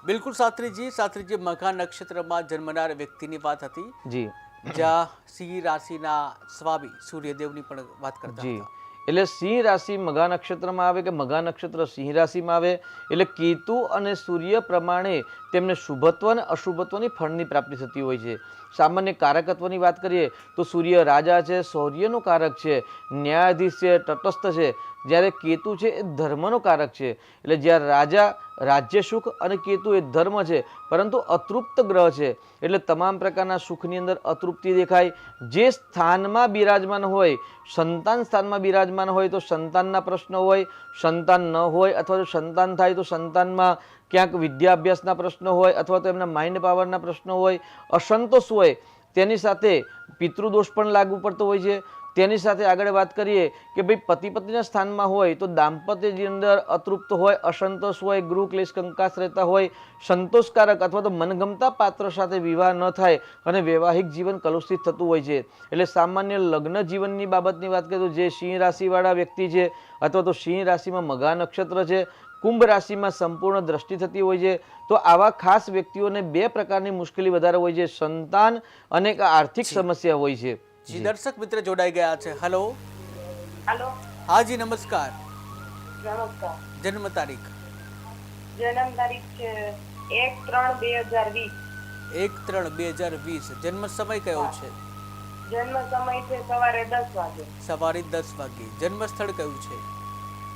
બિલકુલ શાસ્ત્રીજી. શાસ્ત્રીજી, મઘા નક્ષત્રમાં જન્મનાર વ્યક્તિની વાત હતી. જી. જ્યાં સિંહ રાશિના સ્વામી સૂર્યદેવની પણ વાત કરતા જી. હતા. એટલે સિંહ રાશિ મઘા નક્ષત્રમાં આવે કે મઘા નક્ષત્ર સિંહ રાશિમાં આવે એટલે કેતુ અને સૂર્ય પ્રમાણે તેમને શુભત્વ અને અશુભત્વની ફળની પ્રાપ્તિ થતી હોય છે. સામાન્ય કારકત્વની વાત કરીએ તો સૂર્ય રાજા છે, શૌર્યનો કારક છે, ન્યાયાધીશ છે, તટસ્થ છે. જ્યારે કેતુ છે એ ધર્મનો કારક છે. એટલે જ્યારે રાજા રાજ્ય સુખ અને કેતુ એ ધર્મ છે પરંતુ અતૃપ્ત ગ્રહ છે. એટલે તમામ પ્રકારના સુખની અંદર અતૃપ્તિ દેખાય. જે સ્થાનમાં બિરાજમાન હોય, સંતાન સ્થાનમાં બિરાજમાન હોય તો સંતાનના પ્રશ્નો હોય, સંતાન ન હોય અથવા જો સંતાન થાય તો સંતાનમાં ક્યાંક વિદ્યાભ્યાસના પ્રશ્નો હોય અથવા તો એમના માઇન્ડ પાવરના પ્રશ્નો હોય, અસંતોષ હોય. તેની સાથે પિતૃદોષ પણ લાગુ પડતો હોય છે. તેની સાથે આગળ વાત કરીએ કે ભાઈ પતિ પત્નીના સ્થાનમાં હોય તો દાંપત્યની અંદર અતૃપ્ત હોય, અસંતોષ હોય, ગૃહ ક્લેશ કંકાસ રહેતા હોય, સંતોષકારક અથવા તો મનગમતા પાત્ર સાથે વિવાહ ન થાય અને વૈવાહિક જીવન કલુષિત થતું હોય છે. એટલે સામાન્ય લગ્ન જીવનની બાબતની વાત કરીએ તો જે સિંહ રાશિવાળા વ્યક્તિ છે અથવા તો સિંહ રાશિમાં મઘા નક્ષત્ર છે, કુંભ રાશિમાં સંપૂર્ણ દ્રષ્ટિ થતી હોય છે. તો આવા ખાસ વ્યક્તિઓને બે પ્રકારની મુશ્કેલી વધારે હોય છે, સંતાન અને એક આર્થિક સમસ્યા હોય છે. જી દર્શક મિત્ર જોડાઈ ગયા છે. હલો હાલો, હાજી નમસ્કાર. નમસ્કાર. જન્મ તારીખ જન્મ તારીખ છે 1/3/2020. 1/3/2020. જન્મ સમય કયો છે? જન્મ સમય છે સવારે 10 વાગે. સવારે 10 વાગે. જન્મ સ્થળ કયું છે?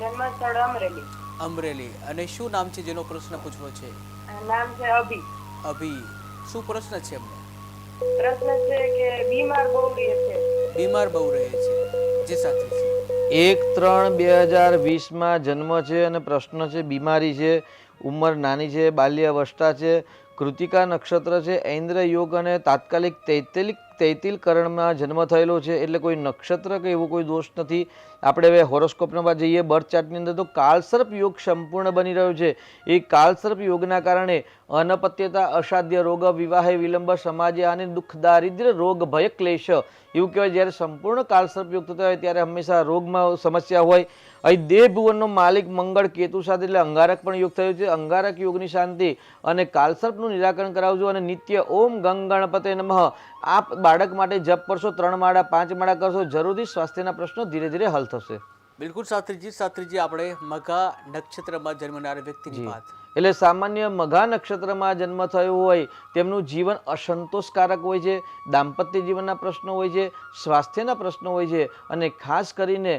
જન્મ સ્થળ અમરેલી. અમરેલી. અને શું નામ છે જેનો પ્રશ્ન પૂછવો છે? નામ છે અભી. અભી. શું પ્રશ્ન છે એમને? પ્રશ્ન છે કે બીમાર બહુ રહે છે. બીમાર બહુ રહે છે. જી શાસ્ત્રીજી. 1/3/2020 જન્મ છે અને પ્રશ્ન છે બીમારી છે, ઉંમર નાની છે, બાલ્યાવસ્થા છે, કૃતિકા નક્ષત્ર છે, ઐન્દ્ર યોગ અને તાત્કાલિક તૈતિલ કરણમાં જન્મ થયેલો છે. એટલે કોઈ નક્ષત્ર કે એવો કોઈ દોષ નથી. આપણે હવે હોરોસ્કોપમાં જઈએ બર્થ ચાર્ટની અંદર તો કાળસર્પ યોગ સંપૂર્ણ બની રહ્યો છે. એ કાળસર્પ યોગના કારણે અનપત્યતા, અસાધ્ય રોગ, વિવાહે વિલંબ, સમાજે અને દુઃખ, દારિદ્ર્ય, રોગ, ભય, ક્લેશ એવું કહેવાય. જ્યારે સંપૂર્ણ કાળસર્પ યોગ થતા હોય ત્યારે હંમેશા રોગમાં સમસ્યા હોય. અહીં દેહ ભુવનનો માલિક મંગળ કેતુ સાથે એટલે અંગારક પણ યોગ થયો છે. અંગારક યોગની શાંતિ અને કાળસર્પનું નિરાકરણ કરાવજો અને નિત્ય ઓમ ગંગ ગણપતે નમઃ આપ બાળક માટે જપ કરશો, 3 માળા 5 માળા કરશો, જરૂરથી સ્વાસ્થ્યના પ્રશ્નો ધીરે ધીરે હલ થશે. બિલકુલ શાસ્ત્રીજી. શાસ્ત્રીજી આપણે મઘા નક્ષત્રમાં જન્મનાર વ્યક્તિની વાત. એટલે સામાન્ય મઘા નક્ષત્રમાં જન્મ થયો હોય તેમનું જીવન અસંતોષકારક હોય છે, દાંપત્ય જીવનના પ્રશ્નો હોય છે, સ્વાસ્થ્યના પ્રશ્નો હોય છે અને ખાસ કરીને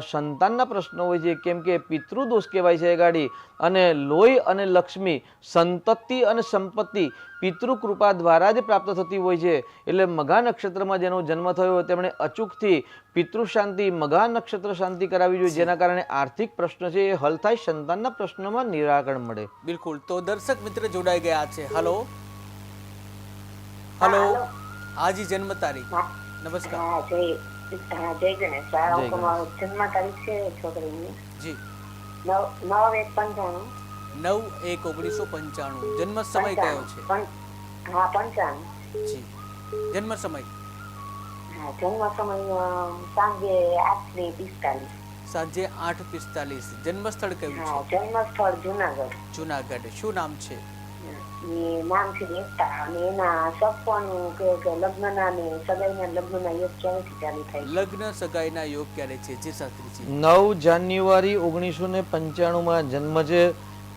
સંતાનના પ્રશ્નો હોય છે. કેમ કે પિતૃદોષ કહેવાય છે ગાડી. અને લોહી અને લક્ષ્મી, સંતતિ અને સંપત્તિ પિતૃકૃપા દ્વારા જ પ્રાપ્ત થતી હોય છે. એટલે મઘા નક્ષત્રમાં જેનો જન્મ થયો તેમણે અચૂકથી પિતૃ શાંતિ, મઘા નક્ષત્ર શાંતિ કરાવી જોઈએ, જેના કારણે આર્થિક પ્રશ્ન છે એ હલ થાય, સંતાનના પ્રશ્નોમાં નિરાકરણ મળે. બિલકુલ. તો દર્શક મિત્ર જોડાઈ ગયા છે. હલો હલો હાજી જન્મ તારીખ. નમસ્કાર. જય ગણેશ. જન્મ તારીખ છે છોકરીની જી 9/1/95. 9/1/1995. જન્મ સમય કયો છે? 55. જી. જન્મ સમય? જન્મ સમય સાંજે 8:45. સાંજે 8:45. જન્મ સ્થળ કયું છે? જન્મ સ્થળ જુનાગઢ. જુનાગઢ. શું નામ છે? નામ છે એકતા. અને એના સપવાનું કે લગ્નના ને સગાઈના લગ્નના યોગ ક્યારેથી ચાલુ થાય? લગ્ન સગાઈના યોગ ક્યારે છે? જી શાસ્ત્રીજી. 9 જાન્યુઆરી 1995 જન્મ છે.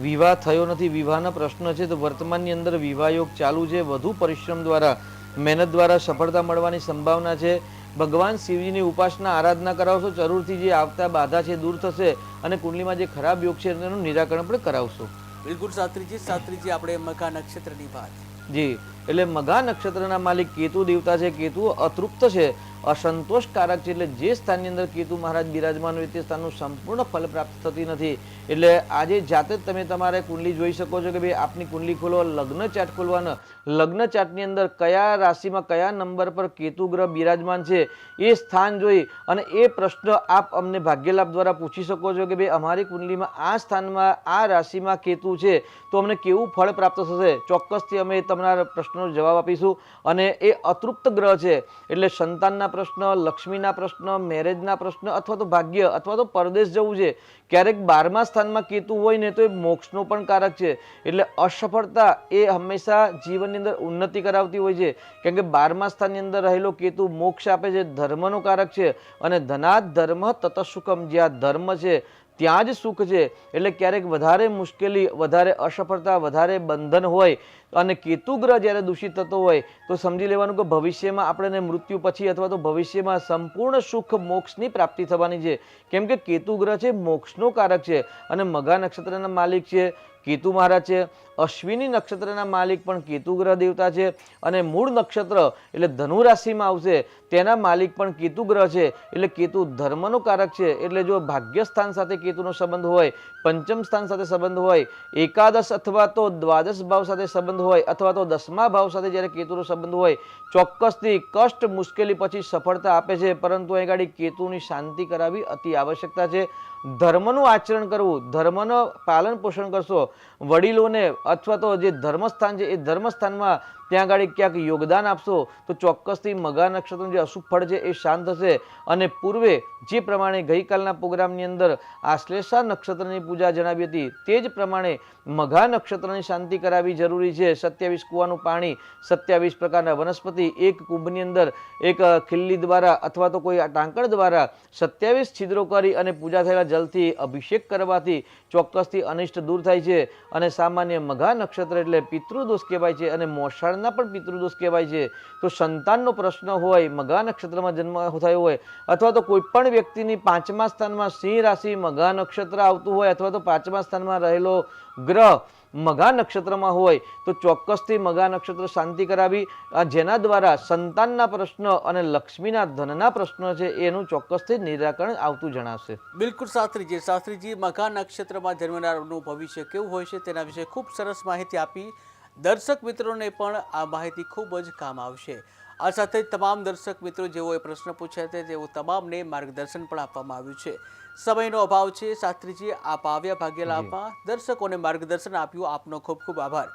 વિવાહ થયો નથી, વિવાહના પ્રશ્ન છે. તો વર્તમાનની અંદર વિવાહ યોગ ચાલુ છે. વધુ પરિશ્રમ દ્વારા, મહેનત દ્વારા સફળતા મળવાની સંભાવના છે. ભગવાન શિવજીની ઉપાસના આરાધના કરાવશો, જરૂરથી જે આવતા બાધા છે દૂર થશે અને કુંડલીમાં જે ખરાબ યોગ છે એનું નિરાકરણ પણ કરાવશો. બિલકુલ શાસ્ત્રીજી. શાસ્ત્રીજી આપણે મઘા નક્ષત્રની વાત. જી. એટલે મઘા નક્ષત્રના માલિક કેતુ દેવતા છે. કેતુ અતૃપ્ત છે, અસંતોષકારક છે. એટલે જે સ્થાનની અંદર કેતુ મહારાજ બિરાજમાન હોય તે સ્થાનનું સંપૂર્ણ ફલ પ્રાપ્ત થતી નથી. એટલે આજે જાતે જ તમે તમારે કુંડલી જોઈ શકો છો કે ભાઈ આપની કુંડલી ખોલો, લગ્ન ચાર્ટ ખોલવાનો. લગ્ન ચાર્ટની અંદર કયા રાશિમાં કયા નંબર પર કેતુ ગ્રહ બિરાજમાન છે એ સ્થાન જોઈ અને એ પ્રશ્ન આપ અમને ભાગ્યલાભ દ્વારા પૂછી શકો છો કે ભાઈ અમારી કુંડલીમાં આ સ્થાનમાં આ રાશિમાં કેતુ છે તો અમને કેવું ફળ પ્રાપ્ત થશે. ચોક્કસથી અમે તમારા પ્રશ્નનો જવાબ આપીશું. અને એ અતૃપ્ત ગ્રહ છે એટલે સંતાનના પ્રશ્ન, લક્ષ્મીના પ્રશ્ન, મેરેજના પ્રશ્ન અથવા તો ભાગ્ય અથવા તો પરદેશ જવું છે. ક્યારેક 12મા સ્થાનમાં કેતુ હોય ને તો એ મોક્ષનો પણ કારક છે. એટલે અસફળતા એ હંમેશા જીવનની અંદર ઉન્નતિ કરાવતી હોય છે. કેમ કે 12મા સ્થાનની અંદર રહેલો કેતુ મોક્ષ આપે છે, ધર્મનો કારક છે. અને ધનાત ધર્મ તત સુખમ, જ્યાં ધર્મ છે ત્યાં જ સુખ છે. એટલે ક્યારેક વધારે મુશ્કેલી, વધારે અસફળતા, વધારે બંધન હોય અને કેતુ ગ્રહ જ્યારે દૂષિત થતો હોય તો સમજી લેવાનું કે ભવિષ્યમાં આપણને મૃત્યુ પછી અથવા તો ભવિષ્યમાં સંપૂર્ણ સુખ મોક્ષની પ્રાપ્તિ થવાની છે. કેમ કે કેતુ ગ્રહ છે મોક્ષનો કારક છે અને મઘા નક્ષત્રના માલિક છે કેતુ મહારાજ છે. અશ્વિની નક્ષત્રના માલિક પણ કેતુ ગ્રહ દેવતા છે અને મૂળ નક્ષત્ર એટલે ધનુ રાશિમાં આવશે તેના માલિક પણ કેતુ ગ્રહ છે. એટલે કેતુ ધર્મનો કારક છે. એટલે જો ભાગ્યસ્થાન સાથે કેતુનો સંબંધ હોય, પંચમ સ્થાન સાથે સંબંધ હોય, એકાદશ અથવા તો દ્વાદશ ભાવ સાથે સંબંધ હોય અથવા તો 10મા ભાવ સાથે જ્યારે કેતુનો સંબંધ હોય, ચોક્કસથી કષ્ટ મુશ્કેલી પછી સફળતા આપે છે. પરંતુ અહીં ગાડી કેતુની શાંતિ કરાવવી અતિ આવશ્યકતા છે. ધર્મનું આચરણ કરવું, ધર્મનું પાલન પોષણ કરશો, વડીલોને અથવા તો જે ધર્મસ્થાન છે એ ધર્મસ્થાનમાં ત્યાં આગળ ક્યાંક યોગદાન આપશો તો ચોક્કસથી મઘા નક્ષત્રનું જે અશુભ ફળ છે એ શાંત થશે. અને પૂર્વે જે પ્રમાણે ગઈકાલના પ્રોગ્રામની અંદર આશ્લેષા નક્ષત્રની પૂજા જણાવી હતી તે જ પ્રમાણે મઘા નક્ષત્રની શાંતિ કરાવવી જરૂરી છે. 27 કૂવાનું પાણી, 27 પ્રકારના વનસ્પતિ, એક કુંભની અંદર એક ખિલ્લી દ્વારા અથવા તો કોઈ ટાંકણ દ્વારા 27 છિદ્રો કરી અને પૂજા થયેલા જલથી અભિષેક કરવાથી ચોક્કસથી અનિષ્ટ દૂર થાય છે. અને સામાન્ય મઘા નક્ષત્ર એટલે પિતૃદોષ કહેવાય છે અને મોસાળના પણ પિતૃદોષ કહેવાય છે. તો સંતાનનો પ્રશ્ન હોય, મઘા નક્ષત્રમાં જન્મ થયો હોય અથવા તો કોઈ પણ વ્યક્તિની 5મા સ્થાનમાં સિંહ રાશિ મઘા નક્ષત્ર આવતું હોય અથવા તો 5મા સ્થાનમાં રહેલો ગ્રહ મઘા નક્ષત્રમાં હોય તો ચોક્કસથી મઘા નક્ષત્ર શાંતિ કરાવી, જેના દ્વારા સંતાનના પ્રશ્ન અને લક્ષ્મીના ધનના પ્રશ્નો છે એનું ચોક્કસથી નિરાકરણ આવતું જણાશે. બિલકુલ શાસ્ત્રીજી મઘા નક્ષત્રમાં જન્મનારનું ભવિષ્ય કેવું હોય છે તેના વિશે ખૂબ સરસ માહિતી આપી. દર્શક મિત્રોને પણ આ માહિતી ખૂબ જ કામ આવશે. આ સાથે તમામ દર્શક મિત્રો જેઓએ પ્રશ્ન પૂછ્યા છે તેઓ તમામને માર્ગદર્શન પણ આપવામાં આવ્યું છે. સમયનો અભાવ છે શાસ્ત્રીજી, આપ આવ્યા ભાગ્યલાભમાં દર્શકોને માર્ગદર્શન આપ્યું, આપનો ખૂબ ખૂબ આભાર.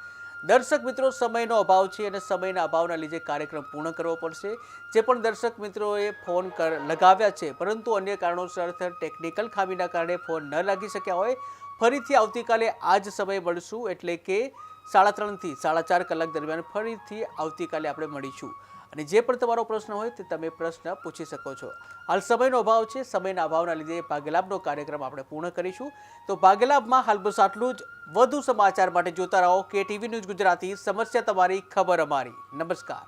દર્શક મિત્રો, સમયનો અભાવ છે અને સમયના અભાવના લીધે કાર્યક્રમ પૂર્ણ કરવો પડશે. જે પણ દર્શક મિત્રોએ ફોન લગાવ્યા છે પરંતુ અન્ય કારણોસર ટેકનિકલ ખામીના કારણે ફોન ન લાગી શક્યા હોય, ફરીથી આવતીકાલે આ જ સમય મળશું એટલે કે 3:30 થી 4:30 કલાક દરમિયાન ફરીથી આવતીકાલે આપણે મળીશું. અને જે પણ તમારો પ્રશ્ન હોય તે તમે પ્રશ્ન પૂછી શકો છો. હાલ સમયનો અભાવ છે, સમયના અભાવના લીધે ભાગ્યલાભનો કાર્યક્રમ આપણે પૂર્ણ કરીશું. તો ભાગ્યલાભમાં હાલ બસ આટલું જ. વધુ સમાચાર માટે જોતા રહો KTV ન્યૂઝ ગુજરાતી. સમસ્યા તમારી, ખબર અમારી. નમસ્કાર.